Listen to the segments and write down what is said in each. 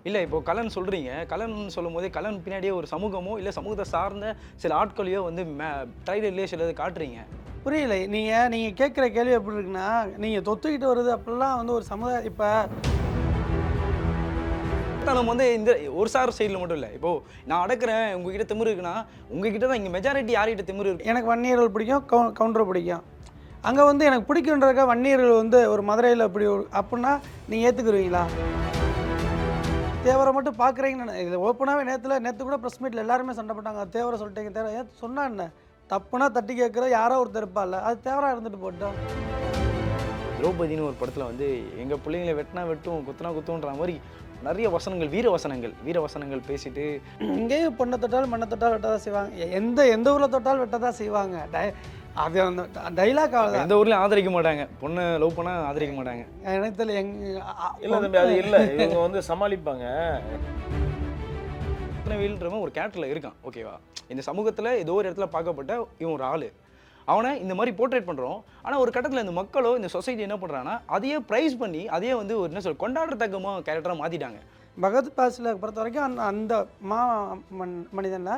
இல்லை இப்போ கலன் சொல்கிறீங்க, கலன் சொல்லும்போதே கலன் பின்னாடியே ஒரு சமூகமோ இல்லை சமூகத்தை சார்ந்த சில ஆட்களையோ வந்து ட்ரைலர்லேயே சிலது காட்டுறீங்க. புரியல. நீங்க கேட்குற கேள்வி எப்படி இருக்குன்னா, நீங்க தொத்துக்கிட்டு வருது அப்படிலாம் வந்து ஒரு சமுதாயம் இப்போ நம்ம வந்து இந்த ஒரு சார் சைடில் மட்டும் இல்லை. இப்போ நான் அடக்குறேன் உங்ககிட்ட திமிரு இருக்குன்னா, உங்ககிட்ட தான் இங்கே மெஜாரிட்டி யார்கிட்ட திமிரு இருக்கு? எனக்கு வன்னியர்கள் பிடிக்கும், கவுண்டர் பிடிக்கும். அங்கே வந்து எனக்கு பிடிக்குன்றக்க வன்னியர்கள் வந்து ஒரு மதுரையில் இப்படி அப்படின்னா நீங்கள் ஏற்றுக்குருவீங்களா? தேவரை மட்டும் பார்க்குறீங்கன்னு இது ஓப்பனாகவே நேற்று கூட ப்ரெஸ் மீட்டில் எல்லாருமே சண்டை போட்டாங்க. தேவரை சொல்லிட்டீங்க, தேவரை ஏன் சொன்னா என்ன? தப்புனா தட்டி கேட்குற யாரோ ஒருத்தர் இருப்பார்ல, அது தேவராக இருந்துட்டு போட்டோம். திரௌபதினு ஒரு படத்தில் வந்து எங்கள் பிள்ளைங்களை வெட்டினா வெட்டும் குத்துனா குத்துன்ற மாதிரி நிறைய வசனங்கள், வீர வசனங்கள் பேசிட்டு இங்கேயும் பொண்ணை தொட்டாலும் மண்ணை தொட்டாலும் வெட்ட தான் செய்வாங்க. எந்த ஊரில் தொட்டாலும் வெட்ட தான் செய்வாங்க. அது அந்த டைலாக் அவ்வளோதான். எந்த ஊர்லேயும் ஆதரிக்க மாட்டாங்க. பொண்ணை லவ் பண்ணால் ஆதரிக்க மாட்டாங்க. எனக்கு தெரியல இல்லை தம்பி, அது இல்லை, இவங்க வந்து சமாளிப்பாங்க. வீழ்ன்றவன் ஒரு கேரக்டரில் இருக்கான், ஓகேவா? இந்த சமூகத்தில் ஏதோ ஒரு இடத்துல பார்க்கப்பட்ட இவன் ஒரு ஆள். அவனை இந்த மாதிரி போர்ட்ரேட் பண்ணுறோம். ஆனால் ஒரு கட்டத்தில் இந்த மக்களோ இந்த சொசைட்டி என்ன பண்ணுறாங்கன்னா அதையே ப்ரைஸ் பண்ணி அதையே வந்து ஒரு என்ன சொல் கொண்டாடுறத்தக்கமாக கேரக்டராக மாற்றிட்டாங்க. பகத் பாசில் பொறுத்த வரைக்கும் அந்த மனிதனில்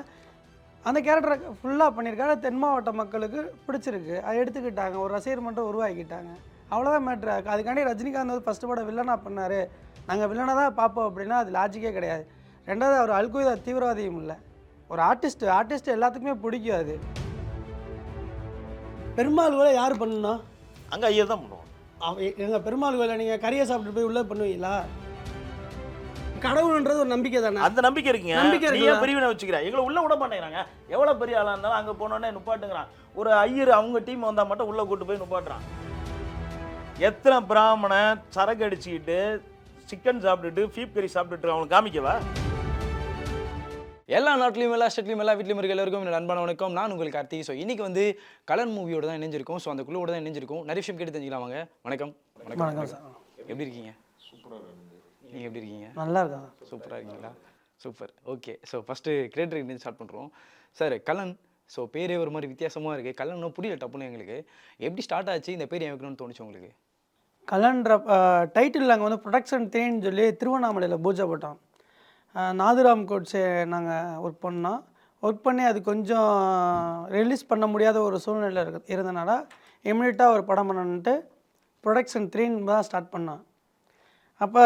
அந்த கேரக்டரை ஃபுல்லாக பண்ணியிருக்காரு. தென் மாவட்ட மக்களுக்கு பிடிச்சிருக்கு, அதை எடுத்துக்கிட்டாங்க, ஒரு ரசிகர் மட்டும் உருவாக்கிட்டாங்க. அவ்வளோதான் மேட்ரு. அதுக்காண்டி ரஜினிகாந்த் வந்து ஃபஸ்ட்டு படம் வில்லனாக பண்ணார், நாங்கள் வில்லனாக தான் பார்ப்போம் அப்படின்னா அது லாஜிக்கே கிடையாது. ரெண்டாவது அவர் அல்கொய்தா தீவிரவாதியும் இல்லை, ஒரு ஆர்டிஸ்ட் எல்லாத்துக்குமே பிடிக்கும். அது பெருமாள் கோயிலை யார் பண்ணணும்? அங்கே ஐயா தான் பண்ணுவோம். எங்கள் பெருமாள் கோயிலை நீங்கள் கறியை சாப்பிட்டு போய் உள்ளே பண்ணுவீங்களா? கடவுள்ன்றது ஒரு நம்பிக்கை தானே. அந்த நம்பிக்கை இருக்குங்க. நீ ஏன் பிரிவினை வச்சுக்கிறேன்? எங்களை உள்ள விட மாட்டேங்கிறாங்க. எவ்வளோ பெரிய ஆளாக இருந்தாலும் அங்கே போனோடனே நுப்பாட்டுங்கிறான். ஒரு ஐயர் அவங்க டீம் வந்தால் மட்டும் உள்ளே கூட்டு போய் நுப்பாட்டுறான். எத்தனை பிராமணன் சரக்கு அடிச்சுக்கிட்டு சிக்கன் சாப்பிட்டுட்டு ஃபீப் கறி சாப்பிட்டுட்டு அவங்களுக்கு காமிக்கவா? எல்லா நாட்டிலையும் எல்லா ஸ்டேட்லையும் எல்லா வீட்லையும் இருக்க எல்லாருக்கும் என்னோட அன்பான வணக்கம். நான் உங்களுக்கு கார்த்திக். ஸோ இன்றைக்கி வந்து கலன் மூவியோட தான் இணைஞ்சிருக்கோம். ஸோ அந்த குழுவோட தான் இணைஞ்சிருக்கோம். நிறைய விஷயம் கேட்டு தெரிஞ்சுக்கலாம் வாங்க. வணக்கம். வணக்கம் சார். எப்படி இருக்கீங்க? சூப்பராக. நீங்கள் எப்படி இருக்கீங்க? நல்லா இருக்காங்க. சூப்பராக இருக்கீங்களா? Super. Okay. So first creator start பண்ணுறோம். சார் கலன், ஸோ பேரே ஒரு மாதிரி வித்தியாசமாக இருக்குது. கலன்னு புரியல டப்புன்னு எங்களுக்கு. எப்படி ஸ்டார்ட் ஆச்சு? இந்த பேர் வைக்கணும்னு தோணுச்சு உங்களுக்கு? கலன்ற டைட்டில் நாங்கள் வந்து ப்ரொடக்ஷன் 3ன்னு சொல்லி திருவண்ணாமலையில் பூஜை போட்டோம். நாதுராம் கோட்ஸே நாங்கள் ஒர்க் பண்ணி அது கொஞ்சம் ரிலீஸ் பண்ண முடியாத ஒரு சூழ்நிலை இருந்தனால இமிடியட்டாக ஒரு படம் பண்ணணுன்ட்டு ப்ரொடக்ஷன் 3ன்னு தான் ஸ்டார்ட் பண்ணோம். அப்போ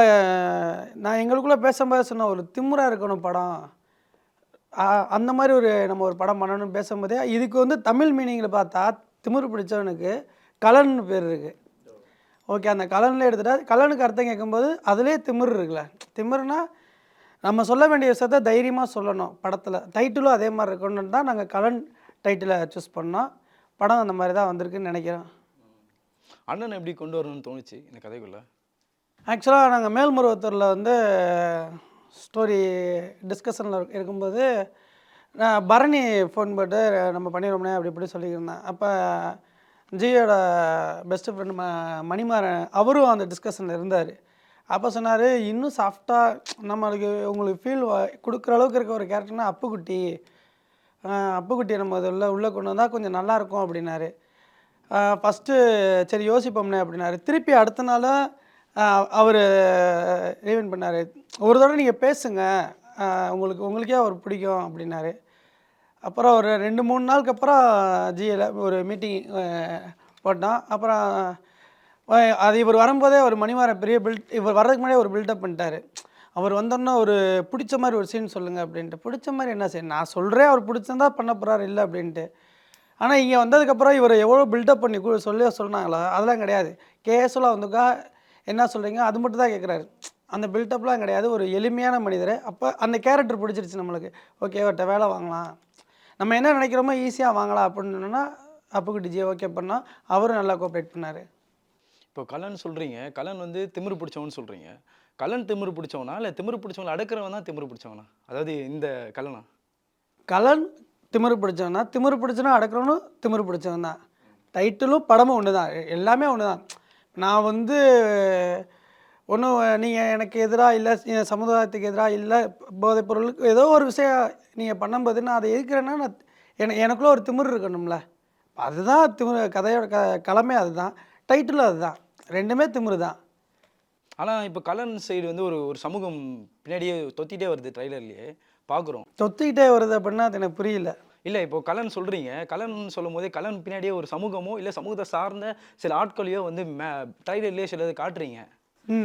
நான் எங்களுக்குள்ளே பேசும்போது சொன்னேன், ஒரு திமுறாக இருக்கணும் படம், அந்த மாதிரி நம்ம ஒரு படம் பண்ணணும்னு பேசும்போதே இதுக்கு வந்து தமிழ் மீனிங்கில் பார்த்தா திமிரு பிடிச்சவனுக்கு கலன்னு பேர் இருக்குது. ஓகே, அந்த கலனில் எடுத்துட்டா கலனுக்கு அர்த்தம் கேட்கும்போது அதுலேயே திமிரு இருக்குல்ல. திமிருனா நம்ம சொல்ல வேண்டிய விஷயத்த தைரியமாக சொல்லணும். படத்தில் டைட்டிலும் அதே மாதிரி இருக்கணும்னு தான் நாங்கள் கலன் டைட்டிலை சூஸ் பண்ணோம். படம் அந்த மாதிரி தான் வந்திருக்குன்னு நினைக்கிறேன். அண்ணன் எப்படி கொண்டு வரணும்னு தோணுச்சு இந்த கதைக்குள்ளே? ஆக்சுவலாக நாங்கள் மேல்மருவத்தூரில் வந்து ஸ்டோரி டிஸ்கஷனில் இருக்கும்போது நான் பரணி ஃபோன் போட்டு நம்ம பண்ணிடுவோம்னே அப்படி இப்படி சொல்லியிருந்தேன். அப்போ ஜியோட பெஸ்ட்டு ஃப்ரெண்டு மணிமாறன் அவரும் அந்த டிஸ்கஷனில் இருந்தார். அப்போ சொன்னார், இன்னும் சாஃப்டாக நம்மளுக்கு உங்களுக்கு ஃபீல் கொடுக்குற அளவுக்கு இருக்க ஒரு கேரக்டர்னா அப்புக்குட்டியை நம்ம அதில் உள்ளே கொண்டு வந்தால் கொஞ்சம் நல்லாயிருக்கும் அப்படின்னாரு. ஃபஸ்ட்டு சரி யோசிப்போம்னே அப்படின்னாரு. திருப்பி அடுத்த நாள் அவர் ரீவெண்ட் பண்ணார். ஒரு தடவை நீங்கள் பேசுங்க, உங்களுக்கே அவர் பிடிக்கும் அப்படின்னாரு. அப்புறம் ஒரு 2-3 நாளுக்கு அப்புறம் ஜியில் ஒரு மீட்டிங் போட்டோம். அப்புறம் அது இவர் வரும்போதே ஒரு மணிமாறன் இவர் வர்றதுக்கு முன்னாடியே ஒரு பில்டப் பண்ணிட்டார். அவர் வந்தோன்னா ஒரு பிடிச்ச மாதிரி ஒரு சீன் சொல்லுங்கள் அப்படின்ட்டு. பிடிச்ச மாதிரி என்ன சீன்? நான் சொல்கிறேன், அவர் பிடிச்சிருந்தா பண்ண போகிறாரு இல்லை அப்படின்ட்டு. ஆனால் இங்கே வந்ததுக்கப்புறம் இவர் எவ்வளோ பில்டப் பண்ணி சொன்னாங்களோ அதெல்லாம் கிடையாது. கேஷுவலாக வந்துக்கா என்ன சொல்கிறீங்க அது மட்டும் தான் கேட்குறாரு. அந்த பில்டப்லாம் கிடையாது. ஒரு எளிமையான மனிதர். அப்போ அந்த கேரக்டர் பிடிச்சிருச்சு நம்மளுக்கு. ஓகே, அவர்கிட்ட வேலை வாங்கலாம், நம்ம என்ன நினைக்கிறோமோ ஈஸியாக வாங்கலாம் அப்படின்னு அப்புக்குட்டி ஜி ஓகே பண்ணால் அவரும் நல்லா கோஆப்ரேட் பண்ணார். இப்போ கலன் சொல்கிறீங்க, கலன் வந்து திமிரு பிடிச்சவன்னு சொல்கிறீங்க. கலன் திமிரு பிடிச்சவனா இல்லை திமிரு பிடிச்சவங்களை அடக்கிறவன் தான் திமிரு பிடிச்சவனா? அதாவது இந்த கலனா? கலன் திமிரு பிடிச்சவன் தான். திமிரு பிடிச்சவனா அடக்கிறவனும் திமிரு பிடிச்சவன் தான். டைட்டிலும் படமும் ஒன்று தான், எல்லாமே ஒன்று தான். நான் வந்து ஒன்றும் நீங்கள் எனக்கு எதிராக இல்லை, சமுதாயத்துக்கு எதிராக இல்லை, போதைப் பொருளுக்கு ஏதோ ஒரு விஷயம் நீங்கள் பண்ணும்போது நான் அதை எதிர்க்கிறேன்னா எனக்குள்ளே ஒரு திமிரு இருக்கணும்ல. அதுதான் திமிரு. கதையோட களமே அதுதான், டைட்டிலும் அதுதான். ரெண்டுமே திமிரு தான். ஆனால் இப்போ கலன் சைடு வந்து ஒரு ஒரு சமூகம் பின்னாடியே தொத்திட்டே வருது ட்ரைலர்லேயே பார்க்குறோம். தொத்திக்கிட்டே வருது அப்படின்னா அது எனக்கு புரியல. இல்லை இப்போ கலன் சொல்கிறீங்க, கலன் சொல்லும் போதே கலன் பின்னாடியே ஒரு சமூகமோ இல்லை சமூகத்தை சார்ந்த சில ஆட்களையோ வந்து ட்ரைலர்லேயே சிலது காட்டுறீங்க.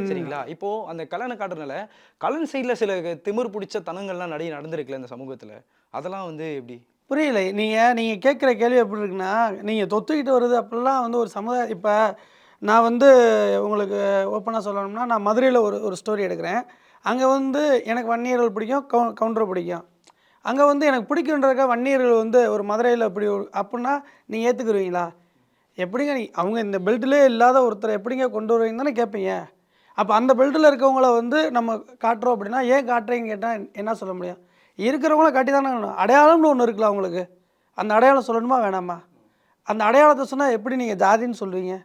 சரிங்களா? இப்போ அந்த கலனை காட்டுறதுனால கலன் சைடில் சில திமிர் பிடிச்ச தனங்கள்லாம் நிறைய நடந்திருக்குல்ல இந்த சமூகத்தில், அதெல்லாம் வந்து எப்படி? புரியல. நீங்க கேட்குற கேள்வி எப்படி இருக்குன்னா, நீங்க தொத்துக்கிட்டு வருது அப்படிலாம் வந்து ஒரு சமுதாயம். இப்போ நான் வந்து உங்களுக்கு ஓப்பனாக சொல்லணும்னா, நான் மதுரையில் ஒரு ஒரு ஸ்டோரி எடுக்கிறேன். அங்கே வந்து எனக்கு வன்னியர்கள் பிடிக்கும், கவுண்டர் பிடிக்கும். அங்கே வந்து எனக்கு பிடிக்குன்றதுக்காக வன்னியர்கள் வந்து ஒரு மதுரையில் இப்படி அப்படின்னா நீங்கள் ஏற்றுக்குருவீங்களா? எப்படிங்க அவங்க இந்த பெல்ட்டிலே இல்லாத ஒருத்தரை எப்படிங்க கொண்டு வருவீங்கன்னு தானே கேட்பீங்க. அப்போ அந்த பெல்ட்டில் இருக்கவங்கள வந்து நம்ம காட்டுறோம் அப்படின்னா, ஏன் காட்டுறீங்கன்னு கேட்டால் என்ன சொல்ல முடியும்? இருக்கிறவங்கள காட்டி தானே வேணும். அடையாளம்னு ஒன்று இருக்குல்ல அவங்களுக்கு. அந்த அடையாளம் சொல்லணுமா வேணாமா? அந்த அடையாளத்தை சொன்னால் எப்படி நீங்கள் ஜாதின்னு சொல்லுவீங்க?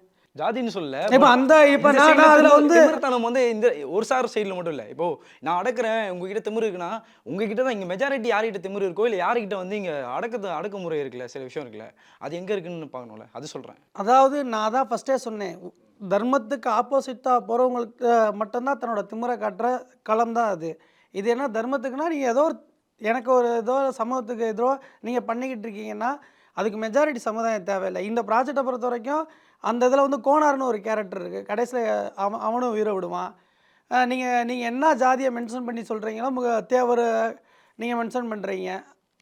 ஜாதின்னு சொல்ல இப்போ இப்போ நான் அதில் வந்து திமிர்த்தனம் வந்து இந்த ஒரு சார் சைடில் மட்டும் இல்லை. இப்போ நான் அடக்குறேன், உங்ககிட்ட திமிரு இருக்குன்னா உங்ககிட்ட தான் இங்கே மெஜாரிட்டி யார்கிட்ட திமிரு இருக்கோ இல்லை யார்கிட்ட வந்து இங்கே அடக்குமுறை இருக்குல்ல, சில விஷயம் இருக்குல்ல, அது எங்கே இருக்குன்னு பார்க்கணும்ல, அது சொல்கிறேன். அதாவது நான் தான் ஃபஸ்ட்டே சொன்னேன், தர்மத்துக்கு ஆப்போசிட்டாக போகிறவங்களுக்கு மட்டும்தான் தன்னோட திமிரை காட்டுற களம் தான் அது. இது என்ன தர்மத்துக்குன்னா நீங்கள் ஏதோ எனக்கு ஒரு ஏதோ சமூகத்துக்கு ஏதோ நீங்கள் பண்ணிக்கிட்டு இருக்கீங்கன்னா அதுக்கு மெஜாரிட்டி சமுதாயம் தேவையில்லை. இந்த ப்ராஜெக்டை பொறுத்த வரைக்கும் அந்த இதில் வந்து கோனார்னு ஒரு கேரக்டர் இருக்குது. கடைசியில் அவனும் உயிரை விடுவான். நீங்கள் என்ன ஜாதியை மென்ஷன் பண்ணி சொல்கிறீங்களோ தேவர் நீங்கள் மென்ஷன் பண்ணுறீங்க,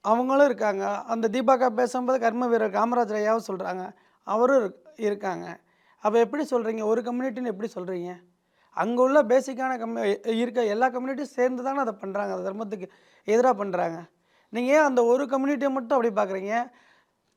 அவங்களும் இருக்காங்க. அந்த தீபாக்கா பேசும்போது கர்ம வீரர் காமராஜர் ஐயாவும் சொல்கிறாங்க, அவரும் இருக்காங்க. அப்போ எப்படி சொல்கிறீங்க ஒரு கம்யூனிட்டின்னு எப்படி சொல்கிறீங்க? அங்கே உள்ள பேசிக்கான இருக்க எல்லா கம்யூனிட்டியும் சேர்ந்து தானே அதை பண்ணுறாங்க, அந்த தர்மத்துக்கு எதிராக பண்ணுறாங்க. நீங்கள் ஏன் அந்த ஒரு கம்யூனிட்டியை மட்டும் அப்படி பார்க்குறீங்க?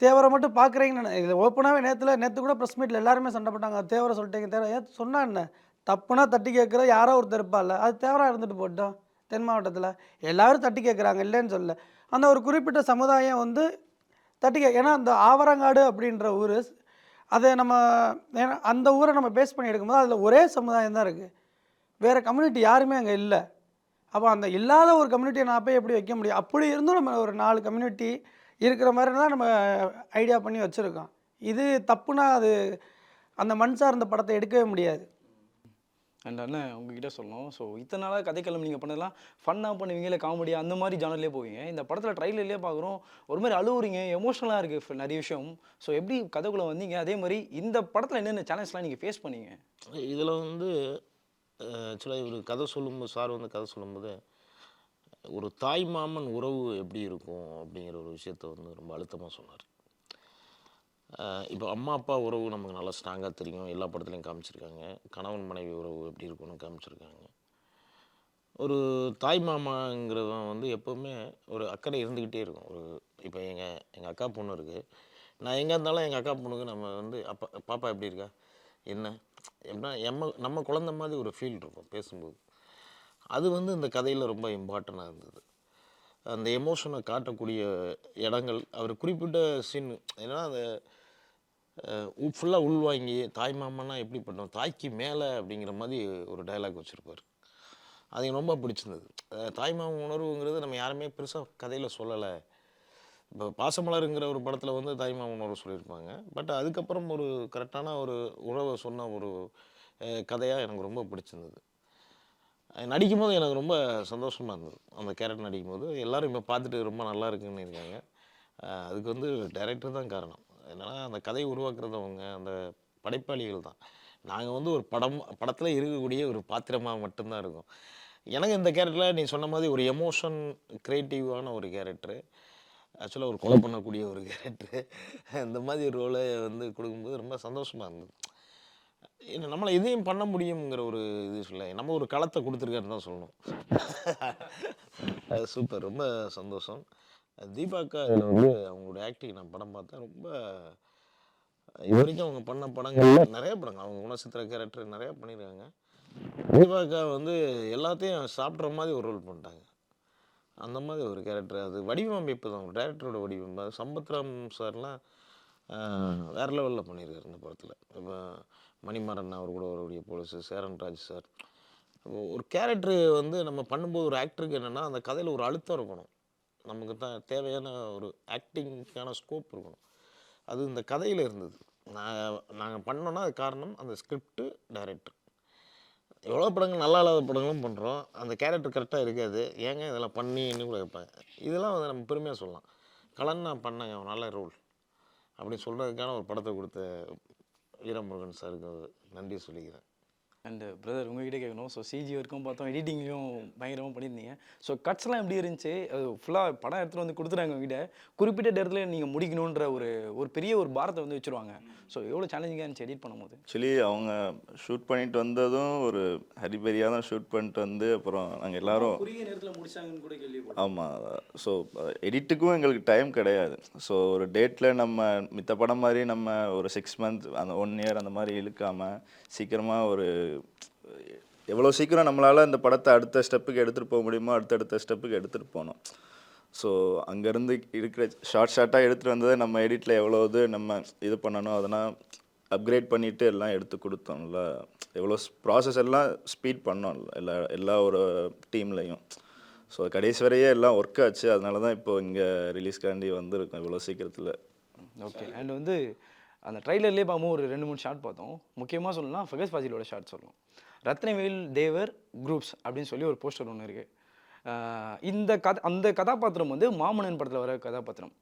தேவரை மட்டும் பார்க்குறீங்கன்னு இது ஓப்பனாகவே நேற்று கூட ப்ரெஸ் மீட்டில் எல்லாருமே சண்டை போட்டாங்க. தேவரை சொல்லிட்டீங்க, தேவரை ஏன் சொன்னா என்ன? தப்புனா தட்டி கேட்குற யாரோ ஒருத்தர் இருப்பாள், அது தேவராக இருந்துட்டு போட்டோம். தென் மாவட்டத்தில் எல்லோரும் தட்டி கேட்குறாங்க, இல்லைன்னு சொல்ல. அந்த ஒரு குறிப்பிட்ட சமுதாயம் வந்து ஏன்னா அந்த ஆவரங்காடு அப்படின்ற ஊர், அதை நம்ம ஏன்னா அந்த ஊரை நம்ம பேஸ் பண்ணி எடுக்கும்போது அதில் ஒரே சமுதாயம் தான் இருக்குது, வேறு கம்யூனிட்டி யாருமே அங்கே இல்லை. அப்போ அந்த இல்லாத ஒரு கம்யூனிட்டியை நான் போய் எப்படி வைக்க முடியும்? அப்படி இருந்தும் நம்ம ஒரு 4 கம்யூனிட்டி இருக்கிற மாதிரி தான் நம்ம ஐடியா பண்ணி வச்சுருக்கோம். இது தப்புனா அது அந்த மண் சார்ந்த படத்தை எடுக்கவே முடியாது. அண்ட் அண்ணன் உங்ககிட்ட சொல்லணும். ஸோ இத்தனை நாளாக கதைக்களம் நீங்கள் பண்ணதெல்லாம் ஃபன்னாக பண்ணுவீங்க, இல்லை காமெடியாக அந்த மாதிரி ஜானர்லேயே போவீங்க. இந்த படத்தில் ட்ரைலர்லேயே பார்க்குறோம், ஒரு மாதிரி அழுவுறீங்க, எமோஷனலாக இருக்குது நிறைய விஷயம். ஸோ எப்படி கதைக்குள்ளே வந்தீங்க? அதே மாதிரி இந்த படத்தில் என்னென்ன சேலஞ்சஸ்லாம் நீங்கள் ஃபேஸ் பண்ணீங்க? இதில் வந்து ஆக்சுவலாக இவர் கதை சொல்லும்போது, சார் வந்து கதை சொல்லும்போது ஒரு தாய் மாமன் உறவு எப்படி இருக்கும் அப்படிங்கிற ஒரு விஷயத்த வந்து ரொம்ப அழுத்தமாக சொன்னார். இப்போ அம்மா அப்பா உறவு நமக்கு நல்லா ஸ்ட்ராங்காக தெரியும், எல்லா படத்துலையும் காமிச்சிருக்காங்க. கணவன் மனைவி உறவு எப்படி இருக்குன்னு காமிச்சிருக்காங்க. ஒரு தாய் மாமாங்கிறவன் வந்து எப்போவுமே ஒரு அக்கறை இருந்துக்கிட்டே இருக்கும். ஒரு இப்போ எங்கள் அக்கா பொண்ணு இருக்குது, நான் எங்கே இருந்தாலும் எங்கள் அக்கா பொண்ணுக்கு நம்ம வந்து பாப்பா எப்படி இருக்கா, என்ன எப்படின்னா நம்ம குழந்த மாதிரி ஒரு ஃபீல் இருக்கும் பேசும்போது. அது வந்து இந்த கதையில் ரொம்ப இம்பார்ட்டண்ட்டாக இருந்தது. அந்த எமோஷனை காட்டக்கூடிய இடங்கள் அவர் குறிப்பிட்ட சீன் ஏன்னா அந்த ஃபுல்லாக உள்வாங்கி தாய் மாமன்னா எப்படி பண்ணோம், தாய்க்கு மேலே அப்படிங்கிற மாதிரி ஒரு டைலாக் வச்சுருப்பார். அது எனக்கு ரொம்ப பிடிச்சிருந்தது. தாய் மாமன் உணர்வுங்கிறது நம்ம யாருமே பெருசாக கதையில் சொல்லலை. இப்போ பாசமலருங்கிற ஒரு படத்தில் வந்து தாய் மாமன் உணர்வு சொல்லியிருப்பாங்க. பட் அதுக்கப்புறம் ஒரு கரெக்டான ஒரு உறவை சொன்ன ஒரு கதையாக எனக்கு ரொம்ப பிடிச்சிருந்தது. நடிக்கும்போது எனக்கு ரொம்ப சந்தோஷமாக இருந்தது. அந்த கேரக்டர் நடிக்கும்போது எல்லோரும் இப்போ பார்த்துட்டு ரொம்ப நல்லா இருக்குன்னு இருக்காங்க. அதுக்கு வந்து டைரக்டர் தான் காரணம். என்னென்னா அந்த கதையை உருவாக்குறதவங்க அந்த படைப்பாளிகள் தான். நாங்கள் வந்து ஒரு படத்தில் இருக்கக்கூடிய ஒரு பாத்திரமாக மட்டும்தான் இருக்கும். எனக்கு இந்த கேரக்டரில் நீ சொன்ன மாதிரி ஒரு எமோஷன் க்ரியேட்டிவான ஒரு கேரக்டரு, ஆக்சுவலாக ஒரு கொலை பண்ணக்கூடிய ஒரு கேரக்டரு, இந்த மாதிரி ஒரு ரோலை வந்து கொடுக்கும்போது ரொம்ப சந்தோஷமாக இருந்தது. என்ன நம்மளை எதையும் பண்ண முடியுங்கிற ஒரு இது சொல்ல நம்ம ஒரு களத்தை கொடுத்துருக்காருன்னு தான் சொல்லணும். அது சூப்பர், ரொம்ப சந்தோஷம். தீபாக்கா இதில் வந்து அவங்களோட ஆக்டிங் நான் படம் பார்த்தேன். ரொம்ப இது வரைக்கும் அவங்க பண்ண படங்கள் நிறைய படங்கள், அவங்க குணசித்திர கேரக்டர் நிறையா பண்ணியிருக்காங்க. தீபாக்கா வந்து எல்லாத்தையும் சாப்பிட்ற மாதிரி ஒரு ரோல் பண்ணிட்டாங்க. அந்த மாதிரி ஒரு கேரக்டர். அது வடிவமைப்பு தான், டேரக்டரோட வடிவமைப்பு. சம்பத்ராம் சார்லாம் வேறு லெவலில் பண்ணியிருக்காரு இந்த படத்தில். இப்போ மணிமாறன் அவர் கூட வரக்கூடிய போலீஸு, சேரன்ராஜ் சார். ஒரு கேரக்டரு வந்து நம்ம பண்ணும்போது ஒரு ஆக்டருக்கு என்னென்னா அந்த கதையில் ஒரு அழுத்தம் இருக்கணும், நமக்கு தான் தேவையான ஒரு ஆக்டிங்க்கான ஸ்கோப் இருக்கணும். அது இந்த கதையில் இருந்தது. நாங்கள் பண்ணோன்னா அது காரணம் அந்த ஸ்கிரிப்டு, டைரக்டர் எவ்வளோ படங்கள் நல்லா இல்லாத படங்களும் பண்ணுறோம். அந்த கேரக்டர் கரெக்டாக இருக்காது. ஏங்க இதெல்லாம் பண்ணின்னு கூட கேட்பாங்க. இதெல்லாம் வந்து நம்ம பெருமையாக சொல்லலாம். கலன் நான் பண்ணேங்க ஒரு நல்ல ரோல் அப்படின்னு சொல்கிறதுக்கான ஒரு படத்தை கொடுத்த வீரமுருகன் சாருக்கு நன்றி சொல்லிக்கிறேன். அண்ட் பிரதர் உங்ககிட்ட கேட்கணும். ஸோ சிஜி வரைக்கும் பார்த்தோம், எடிட்டிங்லையும் பயங்கரமாக பண்ணியிருந்தீங்க. ஸோ கட்ஸ்லாம் எப்படி இருந்துச்சு? அது ஃபுல்லாக படம் எடுத்துகிட்டு வந்து கொடுத்துட்டாங்க உங்ககிட்ட. குறிப்பிட்ட இடத்துல நீங்கள் முடிக்கணுன்ற ஒரு பெரிய ஒரு பாரத்தை வந்து வச்சுருவாங்க. ஸோ எவ்வளோ சேலஞ்சிங்காக இருந்துச்சு எடிட் பண்ணும்போது? ஆக்சுவலி அவங்க ஷூட் பண்ணிட்டு வந்ததும் ஒரு ஹரிபரியாக தான் ஷூட் பண்ணிட்டு வந்து அப்புறம் நாங்கள் எல்லாரும் குறுகிய நேரத்தில் முடிச்சாங்கன்னு கூட கேள்விப்பட்டேன். ஆமாம். ஸோ எடிட்டுக்கும் எங்களுக்கு டைம் கிடையாது. ஸோ ஒரு டேட்டில் நம்ம மித்த படம் மாதிரி நம்ம ஒரு 6 மந்த் அந்த 1 இயர் அந்த மாதிரி இழுக்காமல் சீக்கிரமாக ஒரு எவ்வளோ சீக்கிரம் நம்மளால் அந்த படத்தை அடுத்த ஸ்டெப்புக்கு எடுத்துகிட்டு போக முடியுமோ அடுத்தடுத்த ஸ்டெப்புக்கு எடுத்துகிட்டு போனோம். ஸோ அங்கேருந்து இருக்கிற ஷார்ட்டாக எடுத்துகிட்டு வந்ததை நம்ம எடிட்டில் எவ்வளோ இது நம்ம இது பண்ணணும் அதெல்லாம் அப்கிரேட் பண்ணிவிட்டு எல்லாம் எடுத்து கொடுத்தோம்ல. எவ்வளோ ப்ராசஸ் எல்லாம் ஸ்பீட் பண்ணோம் எல்லா ஒரு டீம்லையும். ஸோ கடைசி வரையே எல்லாம் ஒர்க் ஆச்சு. அதனால தான் இப்போ இங்கே ரிலீஸ்காண்டி வந்திருக்கோம் இவ்வளோ சீக்கிரத்தில். ஓகே. அண்ட் வந்து அந்த ட்ரைலர்லேயே பார்க்கும்போது ஒரு 2-3 ஷாட் பார்த்தோம். முக்கியமாக சொல்லணும்னா ஃபகஸ் ஃபாசிலோட ஷாட் சொல்லணும். ரத்னவேல் தேவர் குரூப்ஸ் அப்படின்னு சொல்லி ஒரு போஸ்டர் ஒன்று இருக்குது. அந்த கதாபாத்திரம் வந்து மாமன்னன் படத்தில் வர கதாபாத்திரம்.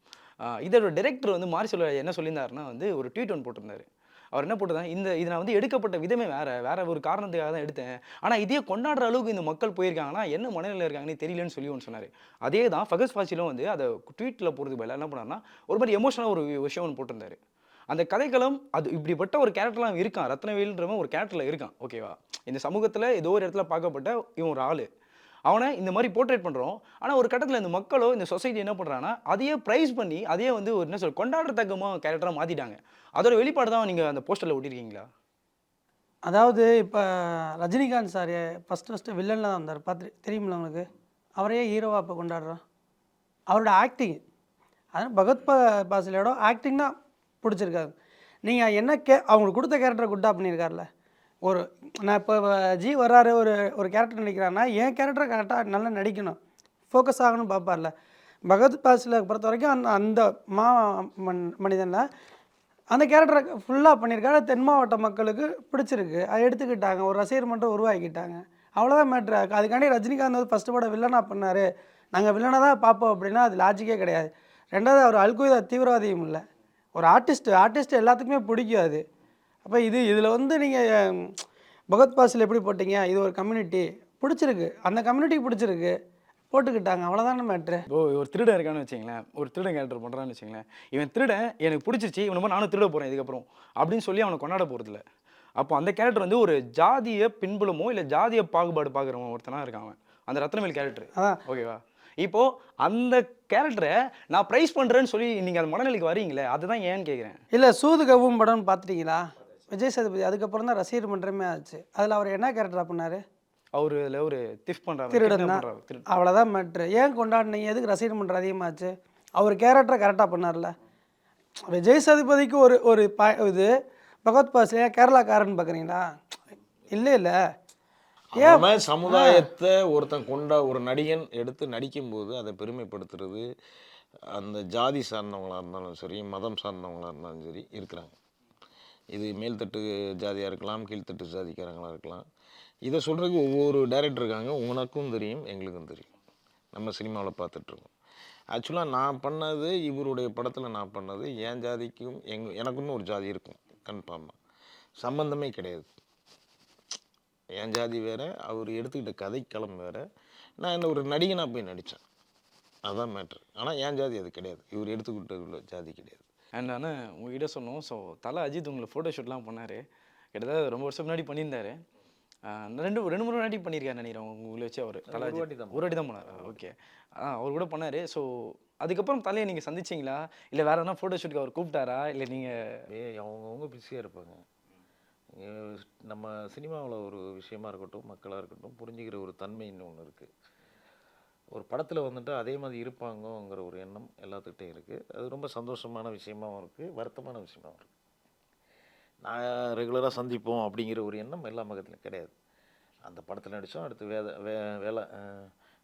இதோட டைரக்டர் வந்து மாரிசெல்வ என்ன சொல்லியிருந்தாருன்னா வந்து ஒரு ட்வீட் ஒன்று போட்டிருந்தாரு. அவர் என்ன போட்டிருந்தாங்க, இது நான் வந்து எடுக்கப்பட்ட விதமே வேற ஒரு காரணத்துக்காக தான் எடுத்தேன். ஆனால் இதையே கொண்டாடுற அளவுக்கு இந்த மக்கள் போயிருக்காங்கன்னா என்ன மனநிலையில் இருக்காங்கன்னு தெரியலன்னு சொல்லி ஒன்று சொன்னார். அதே தான் ஃபகஸ் ஃபாசிலும் வந்து அதை ட்வீட்டில் போடுறது பதிலாக என்ன பண்ணாருன்னா ஒரு மாதிரி எமோஷனலாக ஒரு விஷயம் ஒன்று போட்டிருந்தாரு. அந்த கதைக்களம் அது இப்படிப்பட்ட ஒரு கேரக்டர்லாம் இருக்கான். ரத்னவேல்ன்றவன் ஒரு கேரக்டரில் இருக்கான். ஓகேவா? இந்த சமூகத்தில் ஏதோ ஒரு இடத்துல பார்க்கப்பட்ட இவன் ஒரு ஆள். அவனை இந்த மாதிரி போர்ட்ரேட் பண்ணுறோம். ஆனால் ஒரு கட்டத்தில் இந்த மக்களோ இந்த சொசைட்டி என்ன பண்ணுறாங்கன்னா அதையே ப்ரைஸ் பண்ணி அதையே வந்து ஒரு என்ன சொல் கொண்டாடுறத்தக்கமாக கேரக்டராக மாற்றிட்டாங்க. அதோட வெளிப்பாடு தான் நீங்கள் அந்த போஸ்டரில் ஒட்டியிருக்கீங்களா? அதாவது இப்போ ரஜினிகாந்த் சார் ஃபஸ்ட்டு வில்லனில் தான் வந்தார். தெரியுமில்ல உங்களுக்கு? அவரையே ஹீரோவாக இப்போ கொண்டாடுறோம். அவரோட ஆக்டிங் அதனால் பகத் பாசிலோட ஆக்டிங் தான் பிடிச்சிருக்காரு. நீங்கள் என்ன அவங்களுக்கு கொடுத்த கேரக்டரை குட்டாக பண்ணியிருக்காருல. ஒரு நான் இப்போ ஜி வர்றாரு ஒரு கேரக்டர் நடிக்கிறான்னா என் கேரக்டரை கரெக்டாக நல்லா நடிக்கணும், ஃபோக்கஸ் ஆகணும்னு பார்ப்பார்ல. பகத் பாசிலை பொறுத்த வரைக்கும் அந்த மனிதனில் அந்த கேரக்டரை ஃபுல்லாக பண்ணியிருக்காரு. தென் மாவட்ட மக்களுக்கு பிடிச்சிருக்கு, அதை எடுத்துக்கிட்டாங்க, ஒரு ரசிகர் மட்டும் உருவாக்கிட்டாங்க. அவ்வளோதான் மேட்ரு. அதுக்காண்டி ரஜினிகாந்த் வந்து ஃபஸ்ட்டு படம் வில்லனாக பண்ணார், நாங்கள் வில்லனாக தான் பார்ப்போம் அப்படின்னா அது லாஜிக்கே கிடையாது. ரெண்டாவது அவர் அல்கொய்தா தீவிரவாதியும் இல்லை, ஒரு ஆர்டிஸ்ட் எல்லாத்துக்குமே பிடிக்கும் அது. அப்போ இதில் வந்து நீங்கள் பகத் பாசில் எப்படி போட்டிங்க, இது ஒரு கம்யூனிட்டி பிடிச்சிருக்கு, அந்த கம்யூனிட்டிக்கு பிடிச்சிருக்கு, போட்டுக்கிட்டாங்க, அவ்வளோதான மேட்ரு. ஒரு திருடன் இருக்கான்னு வச்சிங்களேன், ஒரு திருடன் கேரக்டர் பண்ணுறான்னு வச்சிங்களேன், இவன் திருடன் எனக்கு பிடிச்சிருச்சு, இவன் நானும் திருட போகிறேன் இதுக்கப்புறம் அப்படின்னு சொல்லி அவனை கொண்டாட போகிறதில்ல. அப்போ அந்த கேரக்டர் வந்து ஒரு ஜாதிய பின்புலமோ இல்லை ஜாதிய பாகுபாடு பார்க்குறவன் ஒருத்தனாக இருக்கான் அவன், அந்த ரத்னவேல் கேரக்டர். ஓகேவா? இப்போது அந்த கேரக்டரை நான் ப்ரைஸ் பண்ணுறேன்னு சொல்லி நீங்கள் அந்த மனநிலைக்கு வரீங்களே, அதுதான் ஏன்னு கேட்குறேன். இல்லை, சூது கவும் படம்னு பார்த்துட்டீங்களா? விஜய் சேதுபதி அதுக்கப்புறம் தான் ரசிகர் மன்றமே ஆச்சு. அதில் அவர் என்ன கேரக்டராக பண்ணார்? அவர் அதில் ஒரு திஃப் பண்ணுறாரு, திருடன் தான், அவ்வளோதான் மேட்ரு. ஏன் கொண்டாடினீங்க? எதுக்கு ரசிகர் மன்றம் அதிகமாச்சு? அவர் கேரக்டரை கரெக்டாக பண்ணார்ல. விஜய் சேதுபதிக்கு ஒரு இது பகவத் பாசிலே கேரளாக்காரன் பார்க்குறீங்களா? இல்லை ஏன் சமுதாயத்தை ஒருத்தன் ஒரு நடிகன் எடுத்து நடிக்கும்போது அதை பெருமைப்படுத்துறது அந்த ஜாதி சார்ந்தவங்களாக இருந்தாலும் சரி, மதம் சார்ந்தவங்களாக இருந்தாலும் சரி இருக்கிறாங்க. இது மேல்தட்டு ஜாதியாக இருக்கலாம், கீழ்த்தட்டு ஜாதிக்காரங்களாக இருக்கலாம். இதை சொல்கிறதுக்கு ஒவ்வொரு டைரக்டர் இருக்காங்க. உனக்கும் தெரியும், எங்களுக்கும் தெரியும். நம்ம சினிமாவில் பார்த்துட்ருக்கோம். ஆக்சுவலாக நான் பண்ணது, இவருடைய படத்தில் நான் பண்ணது, என் ஜாதிக்கும் எனக்குன்னு ஒரு ஜாதி இருக்கும் கன்ஃபார்மாக, சம்பந்தமே கிடையாது. என் ஜாதி வேறு, அவர் எடுத்துக்கிட்ட கதைக்களம் வேறு. நான் என்ன ஒரு நடிகனாக போய் நடித்தேன், அதுதான் மேட்ரு. ஆனால் என் ஜாதி அது கிடையாது, இவர் எடுத்துக்கிட்ட ஜாதி கிடையாது. அண்ட் ஆனால் உங்ககிட்ட சொன்னோம். ஸோ தலை அஜித் உங்களை ஃபோட்டோஷூட்லாம் பண்ணார், கிட்டத்தட்ட ரொம்ப வருஷம் முன்னாடி பண்ணியிருந்தார். ரெண்டு மூணு வாட்டி பண்ணியிருக்காரு நினைக்கிறேன் உங்களை வச்சு. அவர் தலை ஒரு வாட்டி தான் பண்ணார். ஓகே. அவர் கூட பண்ணார். ஸோ அதுக்கப்புறம் தலையை நீங்கள் சந்திச்சிங்களா, இல்லை வேறு எதனா ஃபோட்டோஷூட்டுக்கு அவர் கூப்பிட்டாரா, இல்லை நீங்கள் அவங்கவுங்க பிஸியாக இருப்பாங்க. நம்ம சினிமாவில் ஒரு விஷயமா இருக்கட்டும், மக்களாக இருக்கட்டும், புரிஞ்சுக்கிற ஒரு தன்மைன்னு ஒன்று இருக்குது. ஒரு படத்தில் வந்துட்டு அதே மாதிரி இருப்பாங்கங்கிற ஒரு எண்ணம் எல்லாத்துக்கிட்டையும் இருக்குது. அது ரொம்ப சந்தோஷமான விஷயமாகவும் இருக்குது, வருத்தமான விஷயமாகவும் இருக்குது. நான் ரெகுலராக சந்திப்போம் அப்படிங்கிற ஒரு எண்ணம் எல்லா பக்கத்துலையும் கிடையாது. அந்த படத்தில் நடித்தோம், அடுத்து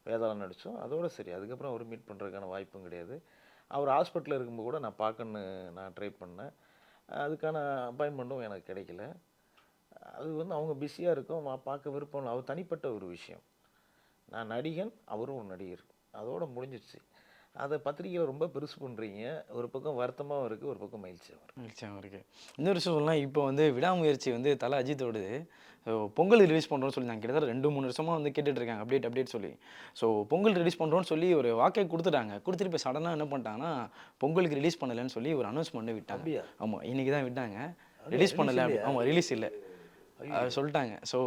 வேதாளம் நடித்தோம், அதோடு சரி. அதுக்கப்புறம் அவர் மீட் பண்ணுறதுக்கான வாய்ப்பும் கிடையாது. அவர் ஹாஸ்பிட்டலில் இருக்கும்போது கூட நான் பார்க்கணுன்னு நான் ட்ரை பண்ணேன். அதுக்கான அப்பாயின்மெண்ட்டும் எனக்கு கிடைக்கல. அது வந்து அவங்க பிஸியாக இருக்கும், பார்க்க விருப்பம் இல்லை. அவர் தனிப்பட்ட ஒரு விஷயம். நான் நடிகன், அவரும் ஒரு நடிகர், அதோட முடிஞ்சிடுச்சு. அதை பத்திரிக்கையில் ரொம்ப பெருசு பண்ணுறீங்க. ஒரு பக்கம் வருத்தமாகவும் இருக்குது, ஒரு பக்கம் மகிழ்ச்சியாகவும் இருக்குது. நிச்சயம் இருக்குது. இன்னொரு விஷயம் சொல்லலாம், இப்போ வந்து விடாமுயற்சி வந்து தல அஜித்தோடது. ஸோ பொங்கல் ரிலீஸ் பண்ணுறோன்னு சொல்லி நான் கிட்டத்தட்ட 2-3 வருஷமாக வந்து கேட்டுட்டு இருக்கேன், அப்டேட் சொல்லி. ஸோ பொங்கல் ரிலீஸ் பண்ணுறோன்னு சொல்லி ஒரு வாக்கே கொடுத்துட்டாங்க. கொடுத்துட்டு இப்போ சடனாக என்ன பண்ணிட்டாங்கன்னா, பொங்கலுக்கு ரிலீஸ் பண்ணலைன்னு சொல்லி ஒரு அனௌன்ஸ்மெண்ட் விட்டாங்க. அப்படியா? ஆமாம், இன்றைக்கி தான் விட்டாங்க. ரிலீஸ் பண்ணலை. ஆமாம், ரிலீஸ் இல்லை சொல்லிட்டாங்க. ஸோ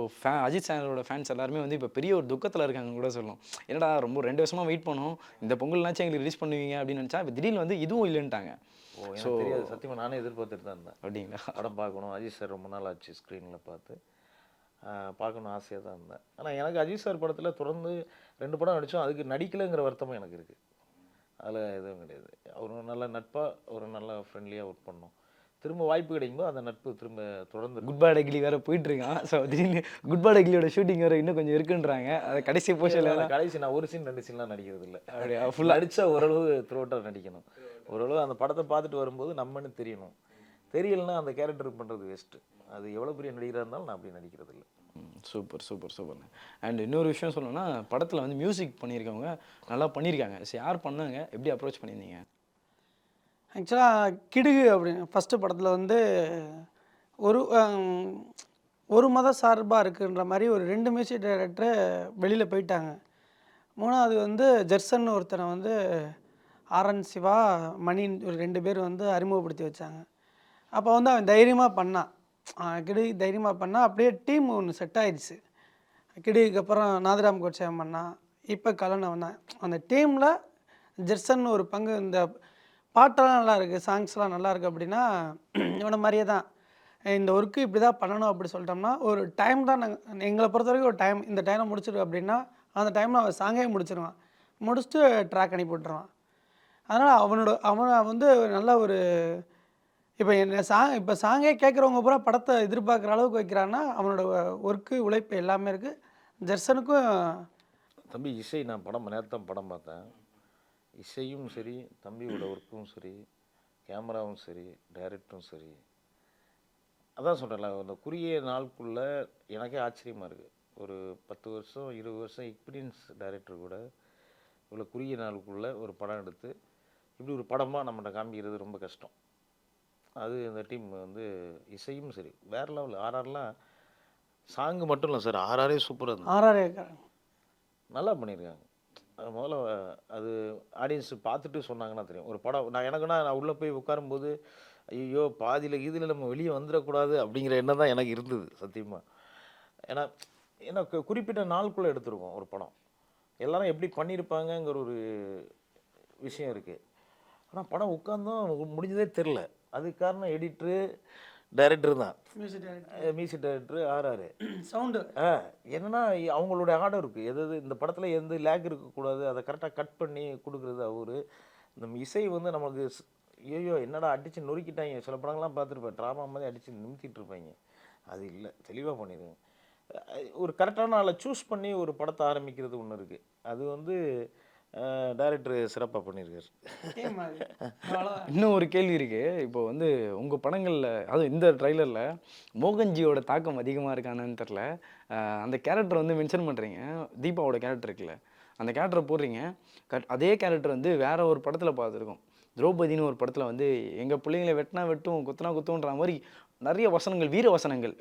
அஜித் சாரோட ஃபேன்ஸ் எல்லாருமே வந்து இப்போ பெரிய ஒரு துக்கத்தில் இருக்காங்க கூட சொல்லணும். என்னடா ரொம்ப 2 வருஷமாக வெயிட் பண்ணோம், இந்த பொங்கல்னாச்சும் எங்களுக்கு ரிலீஸ் பண்ணுவீங்க அப்படின்னு நினச்சா இப்போ திடீர்னு வந்து இதுவும் இல்லைன்ட்டாங்க. ஓ, எனக்கு தெரியாது சத்தியமாக. நானே எதிர்பார்த்துட்டு தான் இருந்தேன் அப்படிங்களா? படம் பார்க்கணும். அஜித் சார் ரொம்ப நாள் ஆச்சு ஸ்க்ரீனில் பார்த்து, பார்க்கணும் ஆசையாக தான் இருந்தேன். ஆனால் எனக்கு அஜித் சார் படத்தில் தொடர்ந்து 2 படம் நடித்தோம், அதுக்கு நடிக்கலைங்கிற வருத்தமும் எனக்கு இருக்குது. அதில் எதுவும் கிடையாது. அவர் நல்ல நட்பாக, ஒரு நல்ல ஃப்ரெண்ட்லியாக ஒர்க் பண்ணோம். திரும்ப வாய்ப்பு கிடைக்கும்போது அந்த நட்பு திரும்ப தொடர்ந்து. குட் பாய் அகிலி வேறு போயிட்டுருக்கான். ஸோ திடீர்னு குட் பாய் அகிலியோட ஷூட்டிங் வேறு இன்னும் கொஞ்சம் இருக்குன்றாங்க. அதை கடைசி போஷனில் கடைசி நான் ஒரு சீன் 2 சீன்லாம் நடிக்கிறது இல்லை. அப்படியா? ஃபுல்லாக நடித்தா ஓரளவு த்ரோட்டாக நடிக்கணும். ஓரளவு அந்த படத்தை பார்த்துட்டு வரும்போது நம்மன்னு தெரியணும். தெரியலைன்னா அந்த கேரக்டர் பண்ணுறது வேஸ்ட்டு. அது எவ்வளோ பெரிய நடிகராக இருந்தாலும் நான் அப்படி நடிக்கிறது இல்லை. சூப்பர். அண்ட் இன்னொரு விஷயம் சொல்லணும்னா, படத்தில் வந்து மியூசிக் பண்ணியிருக்கவங்க நல்லா பண்ணியிருக்காங்க. ஸோ யார் பண்ணாங்க, எப்படி அப்ரோச் பண்ணியிருந்தீங்க? ஆக்சுவலாக கிடுகு அப்படின்னு ஃபஸ்ட்டு படத்தில் வந்து ஒரு ஒரு மத சார்பாக இருக்குன்ற மாதிரி ஒரு 2 மியூசிக் டைரக்டரை வெளியில் போயிட்டாங்க. 3வது வந்து ஜெர்சன் ஒருத்தனை வந்து ஆர்என் சிவா, மணின்னு ஒரு 2 பேர் வந்து அறிமுகப்படுத்தி வச்சாங்க. அப்போ வந்து அவன் தைரியமாக பண்ணான். கிடுகு தைரியமாக பண்ணால் அப்படியே டீம் ஒன்று செட் ஆயிடுச்சு. கிடுகுக்கு அப்புறம் நாதிராம் கோட்சேவன் பண்ணான், இப்போ கலன் வந்தான். அந்த டீமில் ஜெர்சன் ஒரு பங்கு. இந்த பாட்டெல்லாம் நல்லா இருக்குது, சாங்ஸ்லாம் நல்லா இருக்குது அப்படின்னா இவனை மாதிரியே தான் இந்த ஒர்க்கு இப்படி தான் பண்ணணும் அப்படி சொல்லிட்டோம்னா ஒரு டைம் தான். நாங்கள் எங்களை பொறுத்த வரைக்கும் ஒரு டைம், இந்த டைமை முடிச்சிடு அப்படின்னா அந்த டைமில் அவன் சாங்கே முடிச்சிடுவான். முடிச்சுட்டு ட்ராக் அனுப்பி விட்ருவான். அதனால் அவனை வந்து நல்ல ஒரு இப்போ என்ன இப்போ சாங்கே கேட்குறவங்க பூரா படத்தை எதிர்பார்க்குற அளவுக்கு வைக்கிறான்னா அவனோட ஒர்க்கு, உழைப்பு எல்லாமே இருக்குது. ஜெர்சனுக்கும் தம்பி இசை, நான் நேரத்தான் படம் பார்த்தேன். இசையும் சரி, தம்பியோட ஒர்க்கும் சரி, கேமராவும் சரி, டைரக்டரும் சரி. அதான் சொல்கிறேன்ல, அந்த குறுகிய நாளுக்குள்ளே எனக்கே ஆச்சரியமாக இருக்குது. ஒரு 10 வருஷம் 20 வருஷம் எக்ஸ்பீரியன்ஸ் டைரக்டர் கூட இவ்வளோ குறுகிய நாளுக்குள்ளே ஒரு படம் எடுத்து இப்படி ஒரு படமாக நம்மகிட்ட காமிக்கிறது ரொம்ப கஷ்டம். அது இந்த டீம் வந்து இசையும் சரி வேறு லெவல். ஆர்ஆர்லாம் சாங்கு மட்டும் இல்லை சார், ஆர்ஆரே சூப்பராக இருந்தது. ஆர்ஆர் நல்லா பண்ணியிருக்காங்க. முதல்ல அது ஆடியன்ஸ் பார்த்துட்டு சொன்னாங்கன்னா தெரியும். ஒரு படம் நான் உள்ளே போய் உட்காரும்போது ஐயோ பாதியில் இதில் நம்ம வெளியே வந்துடக்கூடாது அப்படிங்கிற எண்ணம் தான் எனக்கு இருந்தது சத்தியமாக. ஏன்னா குறிப்பிட்ட நாளுக்குள்ளே எடுத்துருக்கோம் ஒரு படம். எல்லாரும் எப்படி பண்ணியிருப்பாங்கங்கிற ஒரு விஷயம் இருக்குது. ஆனால் படம் உட்காந்தும் முடிஞ்சதே தெரில. அதுக்கு காரணம் எடிட்ரு, டைரக்டர் தான். Music director RR sound. என்னன்னா அவங்களோட ஆர்டர் இருக்குது. எது இந்த படத்தில் எந்த லேக் இருக்கக்கூடாது, அதை கரெக்டாக கட் பண்ணி கொடுக்குறது அவர். இந்த இசை வந்து நமக்கு ஐயோ என்னடா அடித்து நொறுக்கிட்டாங்க. சில படங்கள்லாம் பார்த்துருப்பேன், ட்ராமா மாதிரி அடித்து நிமித்திட்டு இருப்பாங்க. அது இல்லை, தெளிவாக பண்ணிடுங்க. ஒரு கரெக்டான ஆளை சூஸ் பண்ணி ஒரு படத்தை ஆரம்பிக்கிறது ஒன்று இருக்குது. அது வந்து டைரக்டர் சிறப்பாக பண்ணியிருக்காரு. இன்னும் ஒரு கேள்வி இருக்குது. இப்போ வந்து உங்கள் படங்களில், அதுவும் இந்த ட்ரைலரில் மோகன்ஜியோட தாக்கம் அதிகமாக இருக்கானு தெரில. அந்த கேரக்டர் வந்து மென்ஷன் பண்ணுறீங்க, தீபாவோட கேரக்டர் இருக்குல்ல, அந்த கேரக்டரை போடுறீங்க. அதே கேரக்டர் வந்து வேற ஒரு படத்தில் பார்த்துருக்கோம். திரௌபதினு ஒரு படத்தில் வந்து எங்கள் பிள்ளைங்களை வெட்டினா வெட்டும், குத்துனா குத்துன்ற மாதிரி நிறைய வசனங்கள்,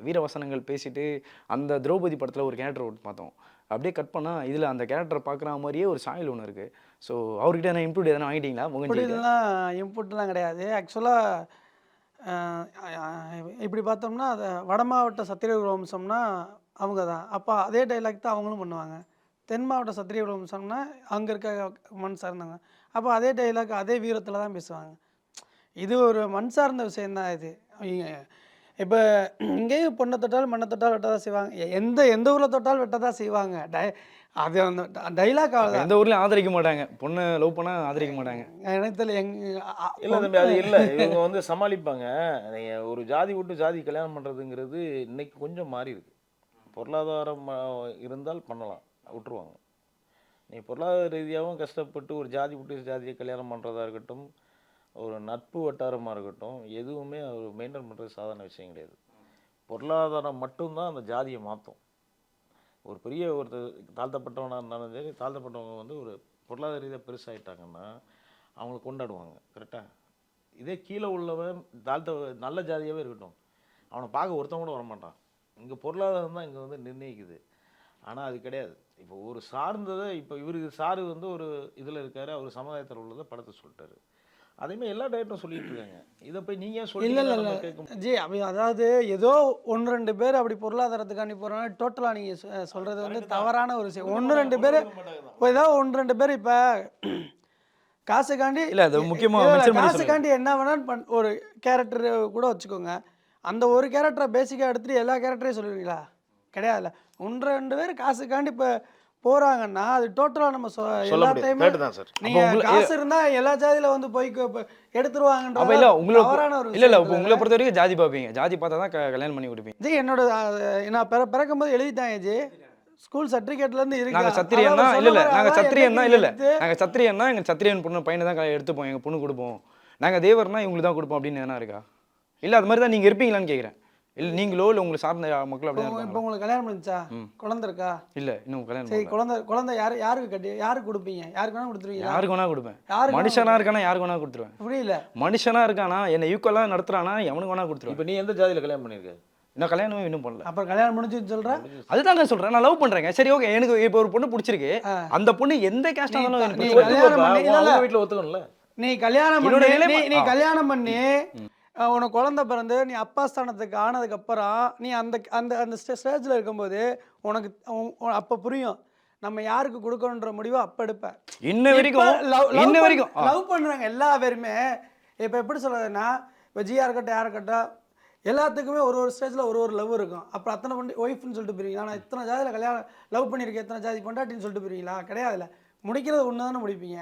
வீர வசனங்கள் பேசிட்டு அந்த திரௌபதி படத்தில் ஒரு கேரக்டர் பார்த்தோம். அப்படியே கட் பண்ணால் இதில் அந்த கேரக்டரை பார்க்குற மாதிரியே ஒரு சாயல் ஒன்று இருக்குது. ஸோ அவர்கிட்ட எதனா இன்புட் எதனா வாங்கிட்டீங்களா? இப்படிலாம் இன்புட்லாம் கிடையாது. ஆக்சுவலாக இப்படி பார்த்தோம்னா அதை வட மாவட்ட சத்திரிய வம்சம்னா அவங்க தான். அப்போ அதே டைலாக் தான் அவங்களும் பண்ணுவாங்க. தென் மாவட்ட சத்திரிய வம்சம்னா அங்கே இருக்க மண் சார்ந்தவங்க. அப்போ அதே டைலாக் அதே வீரத்தில் தான் பேசுவாங்க. இது ஒரு மண் சார்ந்த விஷயந்தான் இது. இப்போ இங்கேயும் பொண்ணை தொட்டால் மண்ணை தொட்டால் வெட்ட தான் செய்வாங்க. எந்த ஊரில் தொட்டால் வெட்ட தான் செய்வாங்க. அது அந்த டைலாக் எந்த ஊர்லேயும் ஆதரிக்க மாட்டாங்க. பொண்ணை லவ் பண்ணால் ஆதரிக்க மாட்டாங்க. எனக்கு தெரியல. இல்லை தம்பி, அது இல்லை. இவங்க வந்து சமாளிப்பாங்க. நீங்கள் ஒரு ஜாதி விட்டு ஜாதி கல்யாணம் பண்ணுறதுங்கிறது இன்னைக்கு கொஞ்சம் மாறி இருக்கு. பொருளாதாரம் இருந்தால் பண்ணலாம், விட்டுருவாங்க. நீ பொருளாதார ரீதியாகவும் கஷ்டப்பட்டு ஒரு ஜாதி விட்டு ஜாதியை கல்யாணம் பண்ணுறதா இருக்கட்டும், ஒரு நட்பு வட்டாரமாக இருக்கட்டும், எதுவுமே அவர் மெயின்டைன் பண்ணுறது சாதாரண விஷயம் கிடையாது. பொருளாதாரம் மட்டும்தான் அந்த ஜாதியை மாற்றும். ஒரு பெரிய ஒருத்தர் தாழ்த்தப்பட்டவனாக இருந்தாலும் சரி, தாழ்த்தப்பட்டவங்க வந்து ஒரு பொருளாதார ரீதியாக பெருசாகிட்டாங்கன்னா அவங்கள கொண்டாடுவாங்க. கரெக்டாக? இதே கீழே உள்ளவன் நல்ல ஜாதியாகவே இருக்கட்டும், அவனை பார்க்க ஒருத்தவங்க கூட வரமாட்டான். இங்கே பொருளாதாரம் தான் இங்கே வந்து நிர்ணயிக்குது. ஆனால் அது கிடையாது. இப்போ ஒரு சார்ந்ததை, இப்போ இவருக்கு சாரு வந்து ஒரு இதில் இருக்காரு, அவர் சமுதாயத்தில் உள்ளதை படத்தை சொல்லிட்டாரு. அதேமாதிரி எல்லா டேரக்டரும் சொல்லிட்டு இருக்காங்க. இதை போய் நீங்கள் இல்லை இல்லை சொல்லி இல்லை கேட்க ஜி, அதாவது ஏதோ 1-2 பேர் அப்படி பொருளாதாரத்துக்காண்டி போகிறாங்க. டோட்டலாக நீங்கள் சொல்கிறது வந்து தவறான ஒரு விஷயம். 1-2 பேர் ஏதோ 1-2 பேர் இப்போ காசுக்காண்டி இல்ல, அது முக்கியமா இல்ல, mention பண்ணி காசுக்காண்டி என்ன வேணாலும் ஒரு கேரக்டர் கூட வச்சுக்கோங்க. அந்த ஒரு கேரக்டரை பேசிக்காக எடுத்துகிட்டு எல்லா கேரக்டரையும் சொல்லுவீங்களா? கிடையாதுல்ல. 1-2 பேர் காசுக்காண்டி இப்போ போகிறாங்கன்னா அது டோட்டலாக நம்ம சொல்ல எல்லா முடியாது. டைமும் கரெக்டு தான் சார். நீங்கள் காசு இருந்தால் எல்லா ஜாதியில் வந்து போய் அப்ப எடுத்துருவாங்கன்ற இல்ல உங்களுக்கு தவறான ஒரு இல்ல விஷயம். இப்போ உங்களை பொறுத்த வரைக்கும் ஜாதி பார்ப்பீங்க, ஜாதி பார்த்தா தான் கல்யாணம் பண்ணி கொடுப்பீங்க. ஜி என்னோட நான் பிறக்கும்போது எழுதிட்டாங்க ஜி, ஸ்கூல் சர்டிஃபிகேட்லேருந்து இருக்கு. நாங்க சத்திரியன் தான், இல்ல இல்ல நாங்க சத்திரியன் தான், இல்ல இல்ல நாங்க சத்திரியன் தான், எங்க சத்திரியன் பொண்ணு பையனை தான் எடுத்துப்போம், எங்க பொண்ணு கொடுப்போம். நாங்க தேவர்னா இவங்களுக்கு தான் கொடுப்போம் அப்படின்னு என்ன இருக்கா? இல்ல அது மாதிரி தான் நீங்க இருப்பீங்களான்னு கேட்குறேன். இல்ல நீங்களோ இல்ல உங்களை சார்ந்த மக்கள் அப்படி தான் இப்போ இருப்பாங்க. உங்களுக்கு கல்யாணம் பண்ணிச்சா? குழந்தை இருக்கா? இல்ல இன்னும் கல்யாணம் சரி, பண்ணல. குழந்தை யாருக்கு கொடுப்பீங்க? யாருக்கு வேணா கொடுத்துருவீங்க? யாருக்கு வேணா கொடுப்பேன். யாருக்கு மனுஷனா இருக்கானா யாருக்கு வேணா கொடுத்துருவேன். இப்படி இல்லை. மனுஷனா இருக்கானா என்ன ஈக்குவலா நடத்துறானா எவனுக்கு வேணா கொடுத்துருவேன். இப்போ நீ எந்த ஜாதியில் கல்யாணம் பண்ணியிருக்க? இன்னும் கல்யாணமே இன்னும் பண்ணல. அப்புறம் கல்யாணம் முடிஞ்சுன்னு சொல்கிறேன். அதுதாங்க சொல்றேன், நான் லவ் பண்றேங்க. சரி ஓகே, எனக்கு இப்போ ஒரு பொண்ணு பிடிச்சிருக்கு, அந்த பொண்ணு எந்த கேஸ்டா இருந்தாலும் எனக்கு நீ பிடிக்கும். கல்யாணம் பண்ணி இல்ல, இல்ல. வீட்டில் ஒத்துக்கணும்ல. நீ கல்யாணம் என்னோட பண்ணி நிலைமை- நீ கல்யாணம் பண்ணி உனக்கு குழந்தை பிறந்து நீ அப்பா ஸ்தானத்துக்கு ஆனதுக்கப்புறம் நீ அந்த அந்த அந்த ஸ்டேஜில் இருக்கும்போது உனக்கு அப்போ புரியும் நம்ம யாருக்கு கொடுக்கணுன்ற முடிவை அப்போ எடுப்பேன். இன்ன வரைக்கும் லவ் பண்ணுறாங்க எல்லா பேருமே. இப்போ எப்படி சொல்கிறதுன்னா, இப்போ ஜியா இருக்கட்டும் யார் இருக்கட்டும் எல்லாத்துக்குமே ஒரு ஸ்டேஜில் ஒரு லவ் இருக்கும். அப்புறம் அத்தனை பண்ணி ஒய்ஃப்னு சொல்லிட்டு போயிருவீங்களா? நான் இத்தனை ஜாதியில் கல்யாணம் லவ் பண்ணியிருக்கேன், எத்தனை ஜாதி பொண்டாட்டின்னு சொல்லிட்டு போயிருவீங்களா? கிடையாதுல்ல. முடிக்கிறது ஒன்று தானே முடிப்பீங்க.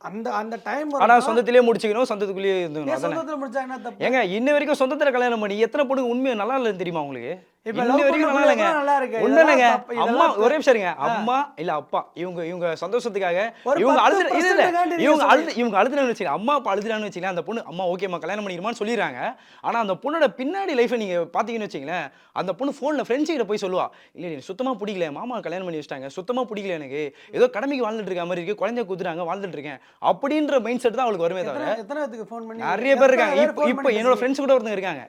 அந்த டைம் ஆனா சொந்தத்திலேயே முடிச்சுக்கணும், சொந்தத்துக்குள்ளேயே இருந்துக்கணும். அதானே சொந்தத்தில் முடிச்சா என்ன தப்பு? ஏங்க இன்ன வரைக்கும் சொந்தத்துல கல்யாணம் பண்ணி எத்தனை பொண்ணுங்க உண்மையா நல்லா இல்லைன்னு தெரியுமா உங்களுக்கு? இப்ப இன்ன love வரைக்கும் பண்ண நல்லா இல்லைங்க. பொண்ணு நல்லா இருக்கு. ஒண்ணுங்க, இதெல்லாம் தப்பு, அம்மா இதெல்லாம் ஒரே நிமிஷம் இருங்க. அம்மா இல்ல அப்பா இவங்க சந்தோஷத்துக்காக ஒரு இவங்க 10% அழுது இல்ல காண்டி இவங்க அழுதுறான்னு வச்சுக்கோங்க. அம்மா அப்பா அழுதுறான்னு வச்சுக்கோங்க, அந்த பொண்ணு அம்மா ஓகேம்மா கல்யாணம் பண்ணிடுமான்னு சொல்லிடுறாங்க. ஆனா அந்த பொண்ணோட பின்னாடி லைஃப்பை நீங்க பாத்தீங்கன்னு வச்சுங்களேன், அந்த பொண்ணு ஃபோன்ல ஃப்ரெண்ட்ஸ் கிட்ட போய் சொல்லுவா, இல்ல எனக்கு சுத்தமா பிடிக்கல, மாமா கல்யாணம் பண்ணி வச்சிட்டாங்க, சுத்தமா பிடிக்கல, எனக்கு ஏதோ கடமைக்கு வாழ்ந்துட்டு இருக்க மாதிரி இருக்கு, குழந்தை குத்துறாங்க வாழ்ந்துட்டு இருக்கேன் அப்படின்ற மைண்ட் செட் தான் அவளுக்கு வருமே தவிர. எத்தனை பேருக்கு ஃபோன் பண்ணி நிறைய பேர் இருக்காங்க. இப்போ என்னோட ஃப்ரெண்ட்ஸ் கூட ஒருத்தங்க இருக்காங்க.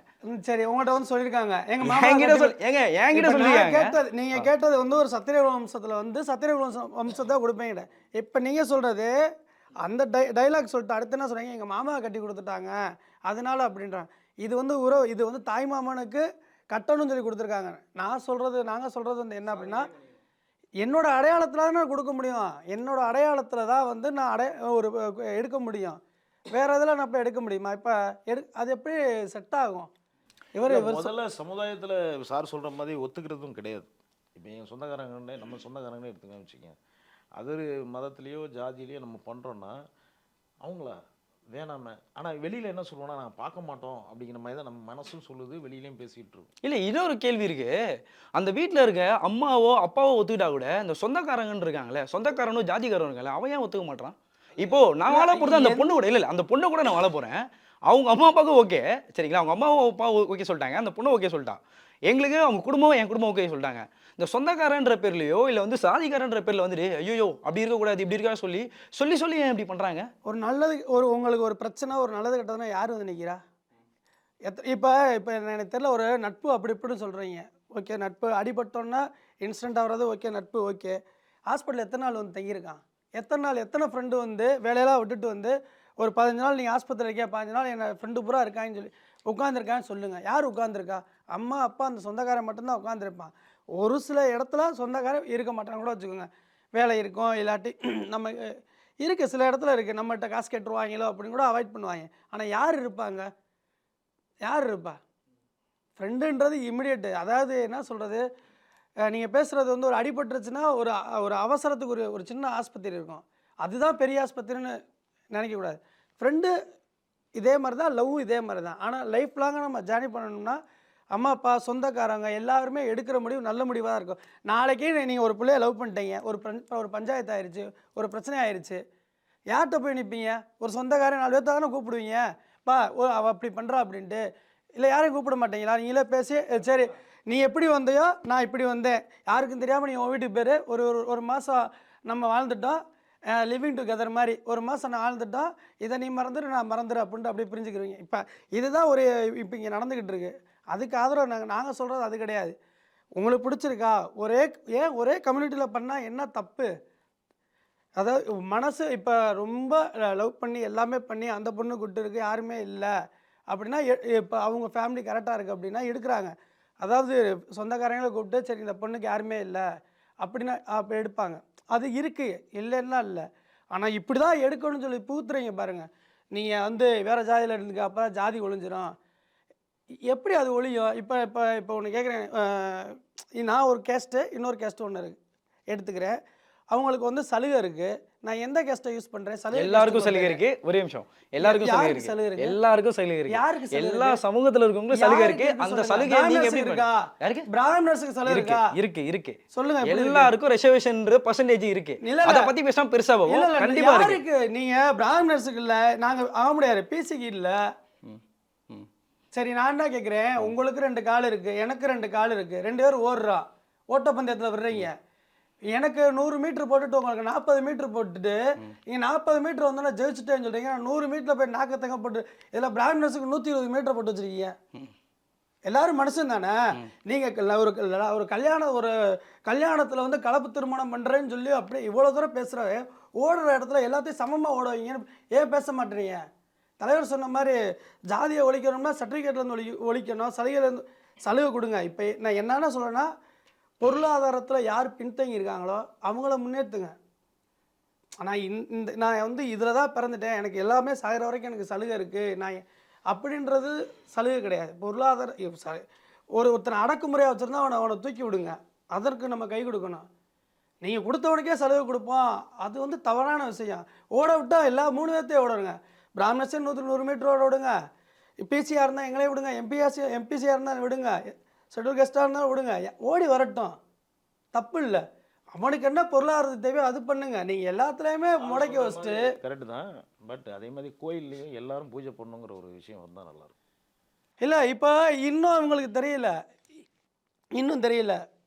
சரி, உங்கள்கிட்ட வந்து சொல்லியிருக்காங்க. என்கிட்ட சொல்லிருக்காங்க. நீங்க கேட்டது வந்து ஒரு சத்திரிய வம்சத்துல வந்து சத்திரிய வம்சத்தை கொடுப்பீங்க. இப்ப நீங்க சொல்றது அந்த டைலாக் சொல்லிட்டு அடுத்து என்ன சொல்றீங்க? எங்க மாமா கட்டி கொடுத்துட்டாங்க அதனால அப்படின்றாங்க. இது வந்து இது வந்து தாய் மாமனுக்கு கட்டணும்னு சொல்லி கொடுத்துருக்காங்க. நாங்கள் சொல்றது வந்து என்ன அப்படின்னா, என்னோட அடையாளத்தில் தான் நான் கொடுக்க முடியும். என்னோட அடையாளத்தில் தான் வந்து நான் எடுக்க முடியும். வேற இதில் நான் இப்போ எடுக்க முடியுமா? இப்போ அது எப்படி செட் ஆகும்? இவர் முதல்ல சமுதாயத்தில் சார் சொல்கிற மாதிரி ஒத்துக்கிறதும் கிடையாது. இப்போ எங்கள் சொந்தக்காரங்கன்னே நம்ம சொந்தக்காரங்கன்னே எடுத்துக்கன்னு வச்சுக்கோங்க. அது மதத்துலேயோ ஜாதியிலையோ நம்ம பண்ணுறோன்னா அவங்கள வேணாமே. ஆனால் வெளியில் என்ன சொல்லுவோன்னா நாங்கள் பார்க்க மாட்டோம் அப்படிங்கிற மாதிரி தான் நம்ம மனசும் சொல்லுது, வெளியிலையும் பேசிகிட்டு இருக்கோம். இல்லை, இன்னொரு கேள்வி இருக்கு. அந்த வீட்டில் இருக்க அம்மாவோ அப்பாவோ ஒத்துக்கிட்டா கூட இந்த சொந்தக்காரங்கன்னு இருக்காங்களே, சொந்தக்காரனோ ஜாதிக்காரனோ இருக்காங்களே, அவன் ஏன் ஒத்துக்க மாட்டான்? இப்போ நான் வாழ போகிறது அந்த பொண்ணு கூட இல்லை, அந்த பொண்ணு கூட நான் வாழ போகிறேன். அவங்க அம்மா அப்பாவுக்கு ஓகே சரிங்களா, அவங்க அம்மாவும் அப்பா ஓகே சொல்லிட்டாங்க, அந்த பொண்ணு ஓகே சொல்லிட்டான், எங்களுக்கு அவங்க குடும்பம் என் குடும்பம் ஓகே சொல்லிட்டாங்க. இந்த சொந்தக்காரன்ற பேர்லையோ இல்லை வந்து சாதிக்காரன்ற பேரில் வந்துட்டு ஐயோ அப்படி இருக்கக்கூடாது இப்படி இருக்கா சொல்லி ஏன் இப்படி பண்ணுறாங்க? ஒரு நல்லது உங்களுக்கு ஒரு பிரச்சனை ஒரு நல்லது கெட்டதுன்னா யார் வந்து நிற்கிறா? இப்போ எனக்கு தெரியல, ஒரு நட்பு அப்படி இப்படின்னு சொல்கிறீங்க. ஓகே, நட்பு அடிபட்டோன்னா இன்சிடென்ட் ஆகிறது ஓகே, நட்பு ஓகே. ஹாஸ்பிட்டல் எத்தனை நாள் வந்து தங்கியிருக்கான்? எத்தனை ஃப்ரெண்டு வந்து வேலையெல்லாம் விட்டுட்டு வந்து ஒரு 15 நாள் நீங்கள் ஆஸ்பத்திரி இருக்கியா, 15 நாள் என் ஃப்ரெண்டு பூரா இருக்கான்னு சொல்லி உட்காந்துருக்கான்னு சொல்லுங்கள். யார் உட்காந்துருக்கா? அம்மா அப்பா அந்த சொந்தக்காரன் மட்டும்தான் உட்காந்துருப்பான். ஒரு சில இடத்துல சொந்தக்காரன் இருக்க மாட்டாங்க கூட வச்சுக்கோங்க. வேலை இருக்கும், இல்லாட்டி நம்ம இருக்குது, சில இடத்துல இருக்குது, நம்மகிட்ட காசு கேட்டுருவாங்களோ அப்படின்னு கூட அவாய்ட் பண்ணுவாங்க. ஆனால் யார் இருப்பாங்க? யார் இருப்பா? ஃப்ரெண்டுன்றது இமிடியேட்டு. அதாவது என்ன சொல்கிறது, நீங்கள் பேசுகிறது வந்து ஒரு அடிபட்டுருச்சுன்னா ஒரு அவசரத்துக்கு ஒரு சின்ன ஆஸ்பத்திரி இருக்கும், அதுதான் பெரிய ஆஸ்பத்திரின்னு நினைக்கக்கூடாது. ஃப்ரெண்டு இதே மாதிரி தான், லவ் இதே மாதிரி தான். ஆனால் லைஃப் லாங்காக நம்ம ஜேர்னி பண்ணணும்னா அம்மா அப்பா சொந்தக்காரங்க எல்லாருமே எடுக்கிற முடிவு நல்ல முடிவாக தான் இருக்கும். நாளைக்கே நீங்கள் ஒரு பிள்ளைய லவ் பண்ணிட்டீங்க, ஒரு பஞ்சாயத்து ஆயிடுச்சு, ஒரு பிரச்சனை ஆயிடுச்சு, யார்கிட்ட போய் நிற்பீங்க? ஒரு சொந்தக்காரன் 4 பேர்த்த தானே கூப்பிடுவீங்க, அவள் அப்படி பண்ணுறா அப்படின்ட்டு. இல்லை யாரையும் கூப்பிட மாட்டீங்களா? நீங்களே பேசி சரி நீ எப்படி வந்தையோ நான் இப்படி வந்தேன், யாருக்கும் தெரியாமல் நீ உன் வீட்டுக்கு பேர் ஒரு மாதம் நம்ம வாழ்ந்துட்டோம், லிவிங் டுகெதர் மாதிரி ஒரு மாதம் நான் வாழ்ந்துட்டோம், இதை நீ மறந்துடு நான் மறந்துடு அப்படின்ட்டு அப்படியே பிரிஞ்சுக்கிறீங்க. இப்போ இதுதான் இப்போ இங்கே நடந்துக்கிட்டு இருக்கு. அதுக்கு ஆதரவு நாங்கள் சொல்கிறது அது கிடையாது. உங்களுக்கு பிடிச்சிருக்கா ஒரே கம்யூனிட்டியில் பண்ணால் என்ன தப்பு? அதாவது மனசு இப்போ ரொம்ப லவ் பண்ணி எல்லாமே பண்ணி அந்த பொண்ணு கூப்பிட்டு இருக்கு யாருமே இல்லை அப்படின்னா இப்போ அவங்க ஃபேமிலி கரெக்டாக இருக்குது அப்படின்னா எடுக்கிறாங்க. அதாவது சொந்தக்காரங்களை கூப்பிட்டு சரி இந்த பொண்ணுக்கு யாருமே இல்லை அப்படின்னா அப்போ எடுப்பாங்க. அது இருக்குது, இல்லைன்னா இல்லை. ஆனால் இப்படி தான் எடுக்கணும்னு சொல்லி பூத்துறீங்க பாருங்கள். நீங்கள் வந்து வேறு ஜாதியில் இருந்துக்க அப்போ ஜாதி ஒழிஞ்சிடும். எப்படி அது ஒழியும்? இப்போ இப்போ இப்போ ஒன்று கேட்குறேன். நான் ஒரு கேஸ்ட்டு இன்னொரு கேஸ்ட்டு ஒன்று எடுத்துக்கிறேன். அவங்களுக்கு வந்து சலுகை இருக்குது. நான் எந்த கேஸ்ட்டை யூஸ் பண்ணுறேன்? சலுகை எல்லாருக்கும் சலுகை இருக்குது. ஒரே நிமிஷம், எல்லாருக்கும் சலுகை இருக்கு. எல்லாருக்கும் சலுகை இருக்கு. யாருக்கு? எல்லா சமூகத்தில் இருக்கவங்களும் சலுகை இருக்கு. அந்த சலுகை நீங்க எப்படி இருக்கா? யாருக்கு? பிராமணர்ஸ்க்கு சலுகை இருக்கா? இருக்கு. சொல்லுங்க. எல்லாருக்கும் ரிசர்வேஷன் பெர்சன்டேஜ் இருக்கு. அத பத்தி பேசாம பெருசா போகும். கண்டிப்பா இருக்கு. நீங்க பிராமணர்ஸ்க்கு இல்ல, நாங்க ஆக முடியாது, பிசிக்கு இல்ல. சரி நான் என்ன கேட்குறேன், உங்களுக்கு 2 கால் இருக்கு, எனக்கு 2 கால் இருக்கு, 2 பேரும் ஓடுறோம், ஓட்டப்பந்தயத்தில் விடுறீங்க. எனக்கு 100 மீட்டர் போட்டுட்டு உங்களுக்கு 40 மீட்டர் போட்டுட்டு நீங்கள் 40 மீட்டர் வந்தோன்னா ஜெயிச்சுட்டேன்னு சொல்கிறீங்க. 100 மீட்டரில் போய் நாக்கத்தங்க போட்டு இதில் பிராமணர்ஸுக்கு 120 மீட்டர் போட்டு வச்சுருக்கீங்க. எல்லாரும் மனுஷன் தானே. நீங்கள் ஒரு கல்யாணத்தில் வந்து கலப்பு திருமணம் பண்ணுறேன்னு சொல்லி அப்படியே இவ்வளோ தூரம் பேசுகிற ஓடுற இடத்துல எல்லாத்தையும் சமமாக ஓடுவீங்கன்னு ஏன் பேச மாட்டேறீங்க? தலைவர் சொன்ன மாதிரி ஜாதியை ஒழிக்கணும்னா சர்டிஃபிகேட்லேருந்து ஒழிக்கணும், சலுகை கொடுங்க. இப்போ நான் என்னென்ன சொல்கிறேன்னா, பொருளாதாரத்தில் யார் பின்தங்கி இருக்காங்களோ அவங்கள முன்னேற்றுங்க. ஆனால் நான் வந்து இதில் தான் பிறந்துட்டேன், எனக்கு எல்லாமே சாகிற வரைக்கும் எனக்கு சலுகை இருக்குது நான் அப்படின்றது சலுகை கிடையாது. பொருளாதார ஒருத்தனை அடக்குமுறையாக வச்சுருந்தா அவனை தூக்கி விடுங்க, அதற்கு நம்ம கை கொடுக்கணும். நீங்கள் கொடுத்தவனுக்கே சலுகை கொடுப்போம், அது வந்து தவறான விஷயம். ஓட விட்டால் எல்லா 3 பேர்த்தையும் ஓடுங்க. பிராமணர்ஸே 100 மீட்டர் விடுங்க, பிசியாக இருந்தால் எங்களே விடுங்க, எம்பிசியாக இருந்தால் விடுங்க, ஷெட்யூல் கெஸ்ட்டாக இருந்தாலும் விடுங்க, ஓடி வரட்டும், தப்பு இல்லை. அவனுக்கு என்ன பொருளாதாரத்து தேவையோ அது பண்ணுங்க. நீங்கள் எல்லாத்துலேயுமே முடக்கி வச்சுட்டு கரெக்டு தான். பட் அதே மாதிரி கோயில்லையும் எல்லாரும் பூஜை பண்ணுங்கிற ஒரு விஷயம் வந்தால் நல்லாயிருக்கும். இல்லை இப்போ இன்னும் அவங்களுக்கு இன்னும் தெரியல.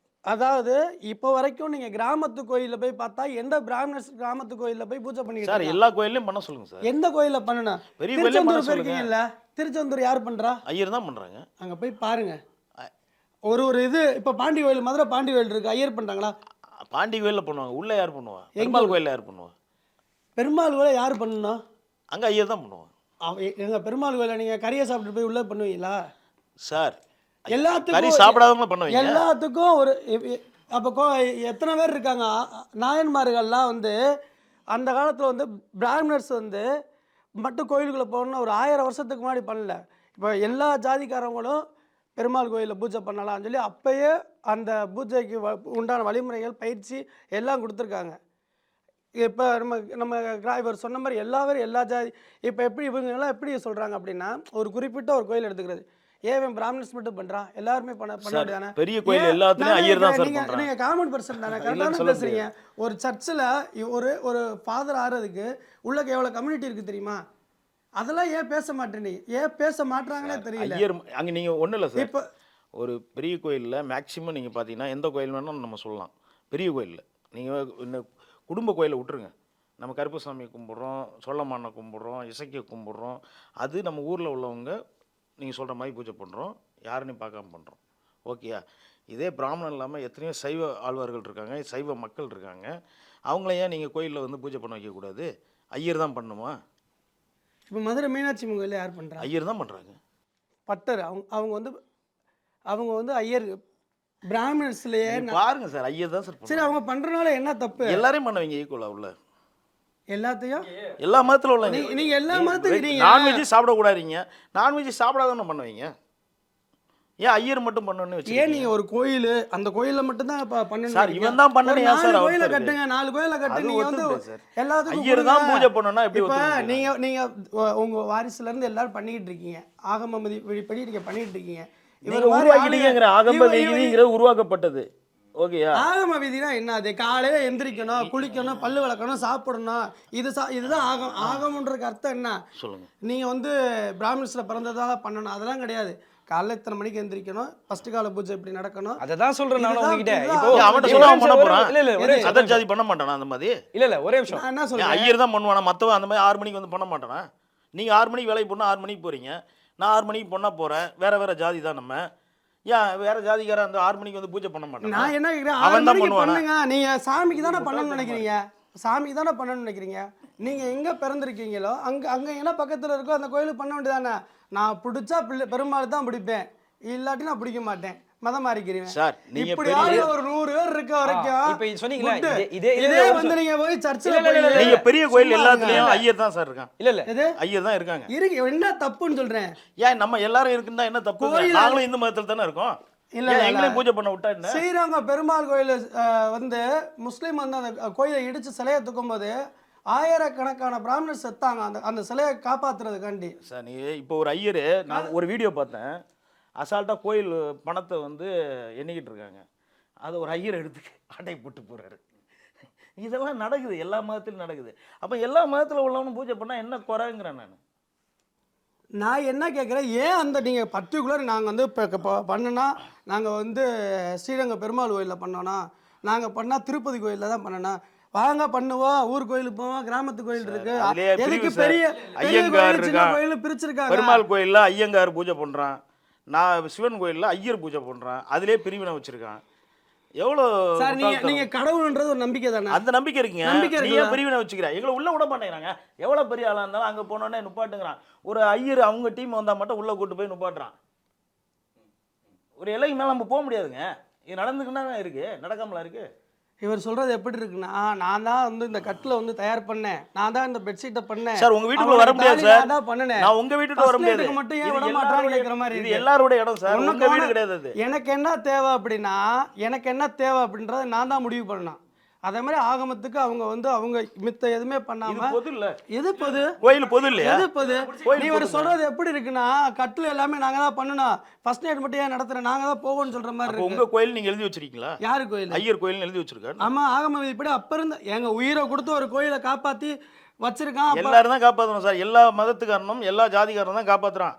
அதாவது இப்போ வரைக்கும் நீங்கள் கிராமத்து கோயிலில் போய் பார்த்தா எந்த பிராமணர்ஸ் கிராமத்து கோயிலில் போய் பூஜை பண்ணிட்டு சார் எல்லா கோயிலையும் பண்ண சொல்லுங்க சார். எந்த கோயிலில் பண்ணணும்? பெரிய திருச்செந்தூர் போயிருக்கீங்கல்ல, திருச்செந்தூர் யார் பண்ணுறா? ஐயர் தான் பண்ணுறாங்க. அங்கே போய் பாருங்க. ஒரு இது இப்போ பாண்டி கோயில், மதுரை பாண்டி கோயில் இருக்கு, ஐயர் பண்ணுறாங்களா? பாண்டி கோயிலில் பண்ணுவாங்க. உள்ளே யார் பண்ணுவா? பெருமாள் கோயிலில் யார் பண்ணுவா? பெருமாள் கோயிலை யார் பண்ணணும்? அங்கே ஐயர் தான் பண்ணுவாங்க. எங்கள் பெருமாள் கோயிலை நீங்கள் கறியை சாப்பிட்டு போய் உள்ளே பண்ணுவீங்களா சார்? எல்லாத்துக்கும் கறி சாப்பிடாதவங்களும் பண்ணுவீங்க. எல்லாத்துக்கும் ஒரு அப்போ எத்தனை பேர் இருக்காங்க நாயன்மார்கள்லாம் வந்து அந்த காலத்தில் வந்து பிராமணர்ஸ் வந்து மட்டும் கோயிலுக்குள்ளே போகணும்னு ஒரு 1000 வருஷத்துக்கு முன்னாடி பண்ணல. இப்போ எல்லா ஜாதிக்காரங்களும் பெருமாள் கோயிலில் பூஜை பண்ணலாம்னு சொல்லி அப்போயே அந்த பூஜைக்கு உண்டான வழிமுறைகள் பயிற்சி எல்லாம் கொடுத்துருக்காங்க. இப்போ நம்ம இவர் சொன்ன மாதிரி எல்லா ஜாதி இப்போ எப்படி இவங்கெல்லாம் எப்படி சொல்கிறாங்க அப்படின்னா, ஒரு குறிப்பிட்ட ஒரு கோயில் எடுத்துக்கிறது, ஏன் பிராமணர்ஸ் மட்டும் பண்றான், எல்லாருமே பண்ண வேண்டியதானே? பெரிய கோயில் எல்லாத்துலயும் ஐயர் தான் சார் பண்றாங்க. நீங்க காமன் பர்சன் தானே, கரெக்டான பேசுறீங்க. ஒரு சர்ச்சில் ஒரு ஃபாதர் ஆறதுக்கு உள்ள எவ்வளவு கம்யூனிட்டி இருக்கு தெரியுமா? அதெல்லாம் ஏன் பேச மாட்டேனீ, ஏன் பேச மாட்டாங்களே தெரியல. ஐயர் அங்க நீங்க ஒண்ணு இல்ல சார். இப்போ ஒரு பெரிய கோயில்ல மேக்சிமம் நீங்க பாத்தீங்கன்னா எந்த கோயில் வேணாலும் நம்ம சொல்லலாம். பெரிய கோயில்ல நீங்க இந்த குடும்ப கோயிலை விட்டுருங்க. நம்ம கருப்பசாமி கும்பிட்றோம், சொல்லமானை கும்பிட்றோம், இசைக்க கும்பிட்றோம், அது நம்ம ஊரில் உள்ளவங்க நீங்கள் சொல்கிற மாதிரி பூஜை பண்ணுறோம், யாருன்னு பார்க்காம பண்ணுறோம். ஓகேயா? இதே பிராமணன் இல்லாமல் எத்தனையோ சைவ ஆழ்வார்கள் இருக்காங்க, சைவ மக்கள் இருக்காங்க. அவங்கள ஏன் நீங்கள் கோயிலில் வந்து பூஜை பண்ண வைக்கக்கூடாது? ஐயர் தான் பண்ணுமா? இப்போ மதுரை மீனாட்சி கோயிலில் யார் பண்ணுறாங்க? ஐயர் தான் பண்ணுறாங்க. பட்டர் அவங்க வந்து ஐயர் பிராமணர்ஸ்லேயே பாருங்க சார், ஐயர் தான் சார். சரி, அவங்க பண்ணுறனால என்ன தப்பு? எல்லாரையும் பண்ணுவீங்க ஈக்குவலாக உள்ள எல்லாத்தையும் எல்லா மதத்தில் உள்ள நீங்கள் எல்லா மதத்துக்கு நான்வெஜ் சாப்பிடக்கூடாதீங்க, நான்வெஜ் சாப்பிடாதானே பண்ணுவீங்க. ஏன் ஐயர் மட்டும் பண்ணணும்னு வச்சு ஏன் நீங்கள் ஒரு கோயில் அந்த கோயிலில் மட்டும்தான் பண்ணணும் சார்? இவன் தான் பண்ணணும் சார். கோயிலை கட்டுங்க, 4 கோயிலை கட்டு. நீங்கள் வந்து எல்லாத்துக்கும் ஐயர் தான் பூஜை பண்ணணும்னா எப்படி? இப்போ நீங்கள் உங்கள் வாரிசுலேருந்து எல்லாரும் பண்ணிக்கிட்டு இருக்கீங்க, ஆகம விதிப்படி நீங்கள் பண்ணிக்கிட்டு இருக்கீங்க. இவர் உருவாக்கிட்டீங்கிற ஆகம விதிங்கிற உருவாக்கப்பட்டது. ஓகேயா? ஆகம விதினா என்ன? அது காலையில எந்திரிக்கணும், குளிக்கணும், பல்லு விளக்கணும், சாப்பிடணும், இதுதான் ஆகமன்றதுக்கு அர்த்தம் என்ன? சொல்லுங்க. நீங்க வந்து பிராமின்ஸ்ல பிறந்ததால பண்ணணும் அதெல்லாம் கிடையாது. காலைல இத்தனை மணிக்கு எந்திரிக்கணும், ஃபர்ஸ்ட் கால பூஜை இப்படி நடக்கணும். அதை தான் சொல்றேன் நான் இதுதான் உங்ககிட்ட. இதுதான் இப்போ அவன்கிட்ட ஒரே சொல்ல அவன் நிமிஷம், பண்ண ஒரே- போறான். இல்ல இல்ல ஒரே அதர் ஜாதி பண்ண மாட்டானா அந்த மாதிரி? இல்ல இல்ல ஒரே நிமிஷம். நான் என்ன ஏன் சொல்றேன், ஐயர் தான் பண்ணுவானா? மற்றவன் அந்த மாதிரி 6 மணிக்கு வந்து பண்ண மாட்டானா? நீங்கள் 6 மணிக்கு வேலைக்கு போனால் 6 மணிக்கு போகிறீங்க, நான் 6 மணிக்கு பொண்ணா போகிறேன், வேற ஜாதி தான் நம்ம. ஏன் வேற ஜாதிக்காரன் அந்த 6 மணிக்கு வந்து பூஜை பண்ண மாட்டானா? நான் என்ன கேக்குறேன், அவன் 6 தான் மணிக்கு பண்ணுவானா? பண்ணுங்க. நீங்க சாமிக்கு தானே பண்ணணும்னு நினைக்கிறீங்க, சாமிக்கு தானே பண்ணணும்னு நினைக்கிறீங்க. நீங்க எங்க பிறந்திருக்கீங்களோ அங்க அங்க என்ன பக்கத்துல இருக்கோ அந்த கோயிலுக்கு பண்ண வேண்டியதானே. நான் பிடிச்சா பெருமாள் தான் பிடிப்பேன், இல்லாட்டி நான் பிடிக்க மாட்டேன், மதம் மாறிக்கிறேன். சார் நீங்க இப்படி பெரிய ஆளுங்க ஒரு 100 பேர் இருக்க வரைக்கும் இப்ப சொன்னீங்களா, good. இதே இதே வந்து நீங்க போய் சர்ச்சில் இல்ல, இல்ல, இல்ல, நீங்க பெரிய கோயில் சும்மா எல்லாத்துலயும் இருங்க. ஐயர் தான் சார் இருக்கான். இல்ல இல்ல எது ஐயர் தான் இருக்காங்க. இருக்கு, என்ன தப்புன்னு சொல்றேன். ஏன் நம்ம எல்லாரும் இருக்குன்னா என்ன தப்பு? கோயில் நாங்களும் இந்து மதத்துல தானே இருக்கோம். இல்ல, ஏன் இல்ல. எங்களையும் பூஜை பண்ண விட்டா என்ன? ஸ்ரீரங்க பெருமாள் கோயில் வந்து முஸ்லீம் வந்து அந்த கோயிலை இடிச்சு சிலையை தூக்கும்போது ஆயிரக்கணக்கான பிராமணர் செத்தாங்க அந்த அந்த சிலையை காப்பாத்துறதுக்காண்டி. சார் நீ இப்போ ஒரு ஐயர், நான் ஒரு வீடியோ பார்த்தேன், அசால்ட்டாக கோயில் பணத்தை வந்து எண்ணிக்கிட்டு இருக்காங்க, அதை ஒரு ஐயர் எடுத்து ஆட்டை போட்டு போகிறாரு. இதெல்லாம் நடக்குது, எல்லா மதத்திலும் நடக்குது. அப்போ எல்லா மதத்தில் உள்ளவனும் பூஜை பண்ணால் என்ன குறைங்கிறேன் நான். நான் என்ன கேட்குறேன், ஏன் அந்த நீங்கள் பர்டிகுலர் நாங்கள் வந்து இப்போ பண்ணுனா நாங்கள் வந்து ஸ்ரீரங்க பெருமாள் கோயிலில் பண்ணோன்னா, நாங்கள் பண்ணால் திருப்பதி கோயிலில் தான் பண்ணோன்னா, வாங்க பண்ணுவோம், ஊர் கோயிலுக்கு போவோம், கிராமத்து கோயில் இருக்கு, அதுலயே எதுக்கு பிரிவு சார். பெரிய ஐயங்கார் கோயில் சின்ன இருக்கான். கோயில் பிரிச்சிருக்காங்க. பெருமாள் கோயிலில் ஐயங்கார் பூஜை பண்ணுறான், நான் சிவன் கோயிலில் ஐயர் பூஜை பண்ணுறான், அதிலே பிரிவினை வச்சுருக்கான். எவ்வளோ சார் நீங்க கடவுள்ன்றது ஒரு நம்பிக்கை தானே. அந்த நம்பிக்கை இருக்குங்க. நம்பிக்கை நீ இருக்குல்ல? ஏன் பிரிவினை வச்சுக்கிற? எங்களை உள்ள விட மாட்டேங்கிறாங்க. எவ்வளோ பெரிய ஆளாக இருந்தாலும் அங்கே போனோன்னே நுப்பாட்டுங்கிறான். ஒரு ஐயர் அவங்க டீம் வந்தால் மட்டும் உள்ளே கூட்டு போய் நுப்பாட்டுறான். ஒரு எல்லைக்கு மேலே நம்ம போக முடியாதுங்க. இது நடந்துக்குன்னா இருக்கு, நடக்காமலா இருக்கு. இவர் சொல்றது எப்படி இருக்குன்னா, நான் தான் வந்து இந்த கட்டில வந்து தயார் பண்ணேன், நான் தான் இந்த பெட்ஷீட்டை பண்ணேன் சார் உங்க வீட்டுக்குள்ள வர முடியாது சார். நான் தான் பண்ணேன். நான் உங்க வீட்டுக்கு வர முடியாது. ஃபர்ஸ்ட் மட்டும் ஏன் இது விட மாட்டான்னு எல்லாரோட கேக்குற மாதிரி இது இருக்கு. எல்லாரோட இடம் சார். ஒண்ணுக்கு உங்க வீடு ஒண்ணு- கிடையாது அது. எனக்கு என்ன தேவை அப்படின்னா, எனக்கு என்ன தேவை அப்படின்றத நான் தான் முடிவு பண்ணணும். அதே மாதிரி ஆகமத்துக்கு அவங்க வந்து அவங்க மித்த எதுவுமே இது பண்ணாம பொது இல்ல. எது பொது கோயில் பொது இல்லையா? எது பொது கோயில் நீ ஒரு பொதுங்க. சொல்றது எப்படி இருக்குன்னா, கட்டில் எல்லாமே நாங்க தான் பண்ணணும், ஃபர்ஸ்ட் நைட் மட்டும் ஏன் நடத்துறேன், நாங்க தான் போவோம்னு சொல்ற மாதிரி அப்ப இருக்கு. உங்க கோயில் நீங்க எழுதி வச்சிருக்கீங்களா? யாரு கோயில்? ஐயர் கோயில் எழுதி வச்சிருக்காரு. ஆமா, ஆகம விதிப்படி அப்ப இருந்து எங்க உயிரை கொடுத்து ஒரு கோயிலை காப்பாத்தி வச்சிருக்கான். அப்ப எல்லாரும் தான் காப்பாத்தணும் சார். எல்லா மதத்துக்காரனும் எல்லா ஜாதிக்காரனும் தான் காப்பாத்துறான்.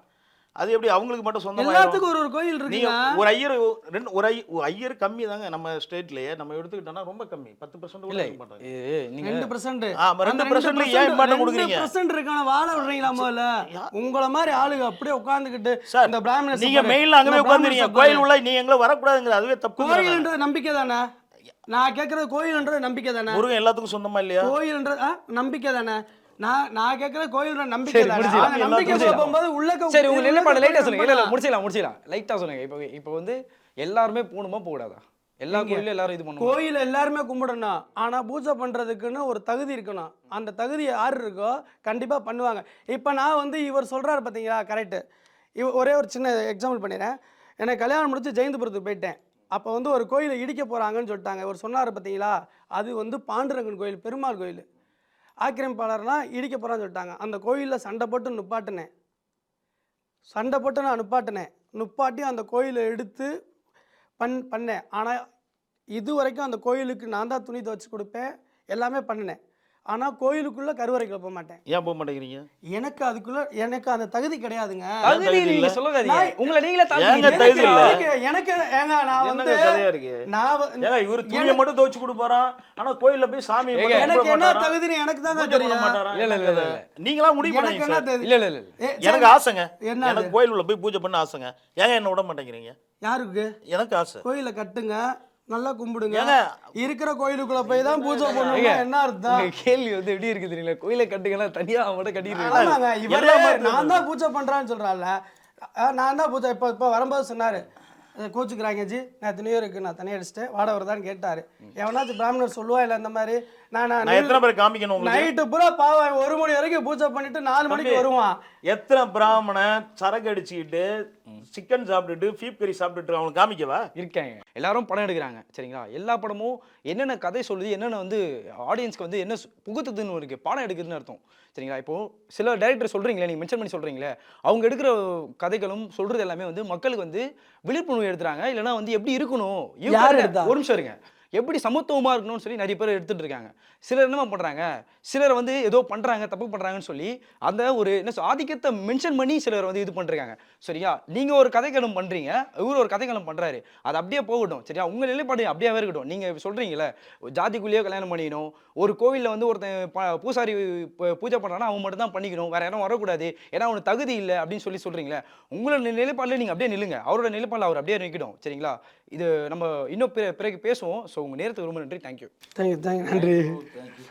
அது எப்படி அவங்களுக்கு மட்டும் சொந்தமா? எல்லாத்துக்கும் ஒரு கோயில் நீங்க இருக்குங்க. ஒரு ஐயர் ஒரு ஐயர் கம்மி தாங்க நம்ம ஸ்டேட்லயே. நம்ம எடுத்துக்கிட்டோம்னா ரொம்ப கம்மி, 10% கூட இல்ல இருக்க மாட்டாங்க. நீங்க 2% ஆ, 2% ஏன் இம்பார்ட்டன் கொடுக்குறீங்க? 2% இருக்கான வாழ விடுறீங்களா முதல்ல? உங்கள மாதிரி ஆளுங்க அப்படியே உட்கார்ந்துகிட்டு சார் இந்த பிராமணர்ஸ் நீங்க மெயின்ல அங்கவே உட்கார்ந்துறீங்க. கோயில் உள்ள நீ எங்களை வரக்கூடாதுங்கிற அதுவே தப்பு. கோயில்ன்றது நம்பிக்கை தானே. நான் கேட்கறது கோயில்ன்றது நம்பிக்கை தானே. முருகன் எல்லாத்துக்கும் சொந்தமா இல்லையா? கோயில்ன்றது நம்பிக்கை தானே. நான் கேட்கறது கோயில்ன்ற நம்பிக்கை தானே. முடிச்சிடலாம். அந்த நம்பிக்கை போகும்போது உள்ள சரி உங்க நிலைப்பாடு லைட்டா சொல்லுங்க. இல்ல இல்ல முடிச்சிடலாம் லைட்டா சொல்லுங்க. இப்போ வந்து எல்லாருமே போகணுமா போகக்கூடாதா? எல்லா கோயிலும் எல்லாரும் இது பண்ணுவாங்க. கோயில் எல்லாருமே கும்பிடணும், ஆனா பூஜை பண்றதுக்குன்னு ஒரு தகுதி இருக்கணும். அந்த தகுதி யார் இருக்கோ கண்டிப்பா பண்ணுவாங்க. இப்போ நான் வந்து இவர் சொல்றாரு பாத்தீங்களா, கரெக்ட். ஒரே ஒரு சின்ன எக்ஸாம்பிள் பண்ணிடுறேன். எனக்கு கல்யாணம் முடிச்சு ஜெயந்தபுரத்துக்கு போயிட்டேன். அப்போ வந்து ஒரு கோயிலை இடிக்க போறாங்கன்னு சொல்லிட்டாங்க. இவர் சொன்னார் பார்த்தீங்களா, அது வந்து பாண்டுரங்கன் கோயில், பெருமாள் கோயில். ஆக்கிரமிப்பாளர்லாம் இடிக்க போறான்னு சொல்லிட்டாங்க. அந்த கோயிலில் சண்டை போட்டு நுப்பாட்டினேன். நுப்பாட்டி அந்த கோயிலை எடுத்து பண்ணேன். ஆனால் இது வரைக்கும் அந்த கோயிலுக்கு நான் தான் துணி துவச்சி கொடுப்பேன், எல்லாமே பண்ணினேன். ஆனால் கோயிலுக்குள்ளே கருவறைக்குள்ள போக மாட்டேன். ஏன் போக மாட்டேங்கிறீங்க? எனக்கு அந்த தகுதி கிடையாதுங்க. தகுதி நீங்க சொல்லாதீங்க. உங்களை நீங்களே ஏங்க தகுதி இல்ல? எனக்கு ஏங்க நான் வந்து என்னங்க கதையா இருக்கு? ஏங்க இவரு துணியை மட்டும் துவைச்சு கொடுப்பாராம், ஆனா கோயில்ல போய் சாமி மட்டும் எனக்கு கும்பிட என்ன மாட்டாராம். தகுதின்னு எனக்கு தாங்க பூஜை பண்ண தெரியும். மாட்டாராம். இல்ல, இல்ல, இல்ல, இல்ல. நீங்களா முடிவு எனக்கு பண்ணீங்க என்ன சார். தெரியும்? இல்ல இல்ல இல்ல எனக்கு ஆசைங்க. என்ன எனக்கு கோயில் உள்ள போய் பூஜை பண்ண ஆசைங்க. ஏங்க என்ன விட மாட்டேங்கிறீங்க? யாருக்கு? எனக்கு ஆசை. கோயிலை கட்டுங்க, நல்லா கும்பிடுங்க. ஏங்க இருக்கிற கோயிலுக்குள்ள போய் தான் பூஜை பண்ணுங்க. என்ன அர்த்தம்? உங்க கேள்வி வந்து எப்படி இருக்கு தெரியுங்களா? கோயிலை கட்டுங்கன்னா தனியா மட்டும் கட்டிடுறீங்க. ஆமாங்க, இவரே எல்லா மதத்திலும் நான் தான் பூஜை பண்றான்னு சொல்றான்ல. நான் தான் பூஜை. இப்போ வரும்போது சொன்னாரு, கோச்சுக்கிறாங்க ஜி, நான் துணியோ இருக்கு, நான் தனியாக அடிச்சிட்டேன், வாட வருதான்னு கேட்டாரு. எவனாச்சும் பிராமணர் சொல்லுவா இல்லை இந்த மாதிரி? நான் எத்தனை பேர் காமிக்கணும் உங்களுக்கு? நைட்டு பூரா பாவம் 1 மணி வரைக்கும் பூஜை பண்ணிட்டு 4 மணிக்கு வருவான். எத்தனை பிராமணன் சரக்கு அடிச்சுக்கிட்டு சிக்கன் சாப்பிட்டுட்டு பீப் கறி சாப்பிட்டுட்டு அவங்களுக்கு காமிக்கவா? இருக்காங்க. எல்லாரும் படம் எடுக்கிறாங்க சரிங்களா? எல்லா படமும் என்னென்ன கதை சொல்லுது, என்னென்ன வந்து ஆடியன்ஸ்க்கு வந்து என்ன புகுத்துதுன்னு இருக்கு, படம் எடுக்குதுன்னு அர்த்தம் சரிங்களா? இப்போ சில டைரக்டர் சொல்றீங்களே, நீங்க மென்ஷன் பண்ணி சொல்றீங்களே, அவங்க எடுக்கிற கதைகளும் சொல்றது எல்லாமே வந்து மக்களுக்கு வந்து விழிப்புணர்வு எடுத்துறாங்க. இல்லைன்னா வந்து எப்படி இருக்கணும், யார் எடுத்தா? ஒரு நிமிஷம் இருங்க. எப்படி சமத்துவமாக இருக்கணும்னு சொல்லி நிறைய பேர் எடுத்துகிட்டு இருக்காங்க. சிலர் என்னமா பண்ணுறாங்க, சிலர் வந்து ஏதோ பண்ணுறாங்க, தப்பு பண்ணுறாங்கன்னு சொல்லி அந்த ஒரு ஆதிக்கத்தை மென்ஷன் பண்ணி சிலர் வந்து இது பண்ணுறாங்க. சரியா, நீங்கள் ஒரு கதைக்களம் பண்ணுறீங்க, இவர் ஒரு கதைக்களம் பண்ணுறாரு, அது அப்படியே போகட்டும். சரியா, உங்கள் நிலைப்பாடு அப்படியே இருக்கட்டும். நீங்கள் சொல்கிறீங்களே ஜாதிக்குள்ளேயே கல்யாணம் பண்ணிக்கணும், ஒரு கோவிலில் வந்து ஒருத்தன் பூசாரி பூஜை பண்ணுறான்னா அவன் மட்டும் தான் பண்ணிக்கணும், வேற யாரும் வரக்கூடாது, ஏன்னா அவனுக்கு தகுதி இல்லை அப்படின்னு சொல்லி சொல்கிறீங்களே, உங்களோட நிலைப்பாடில் நீங்கள் அப்படியே நில்லுங்க, அவரோட நிலைப்பாடில் அவர் அப்படியே நிற்கட்டும். சரிங்களா, இது நம்ம இன்னும் பிறகு பேசுவோம். ஸோ உங்கள் நேரத்துக்கு ரொம்ப நன்றி. தேங்க்யூ. தேங்க்யூ நன்றி.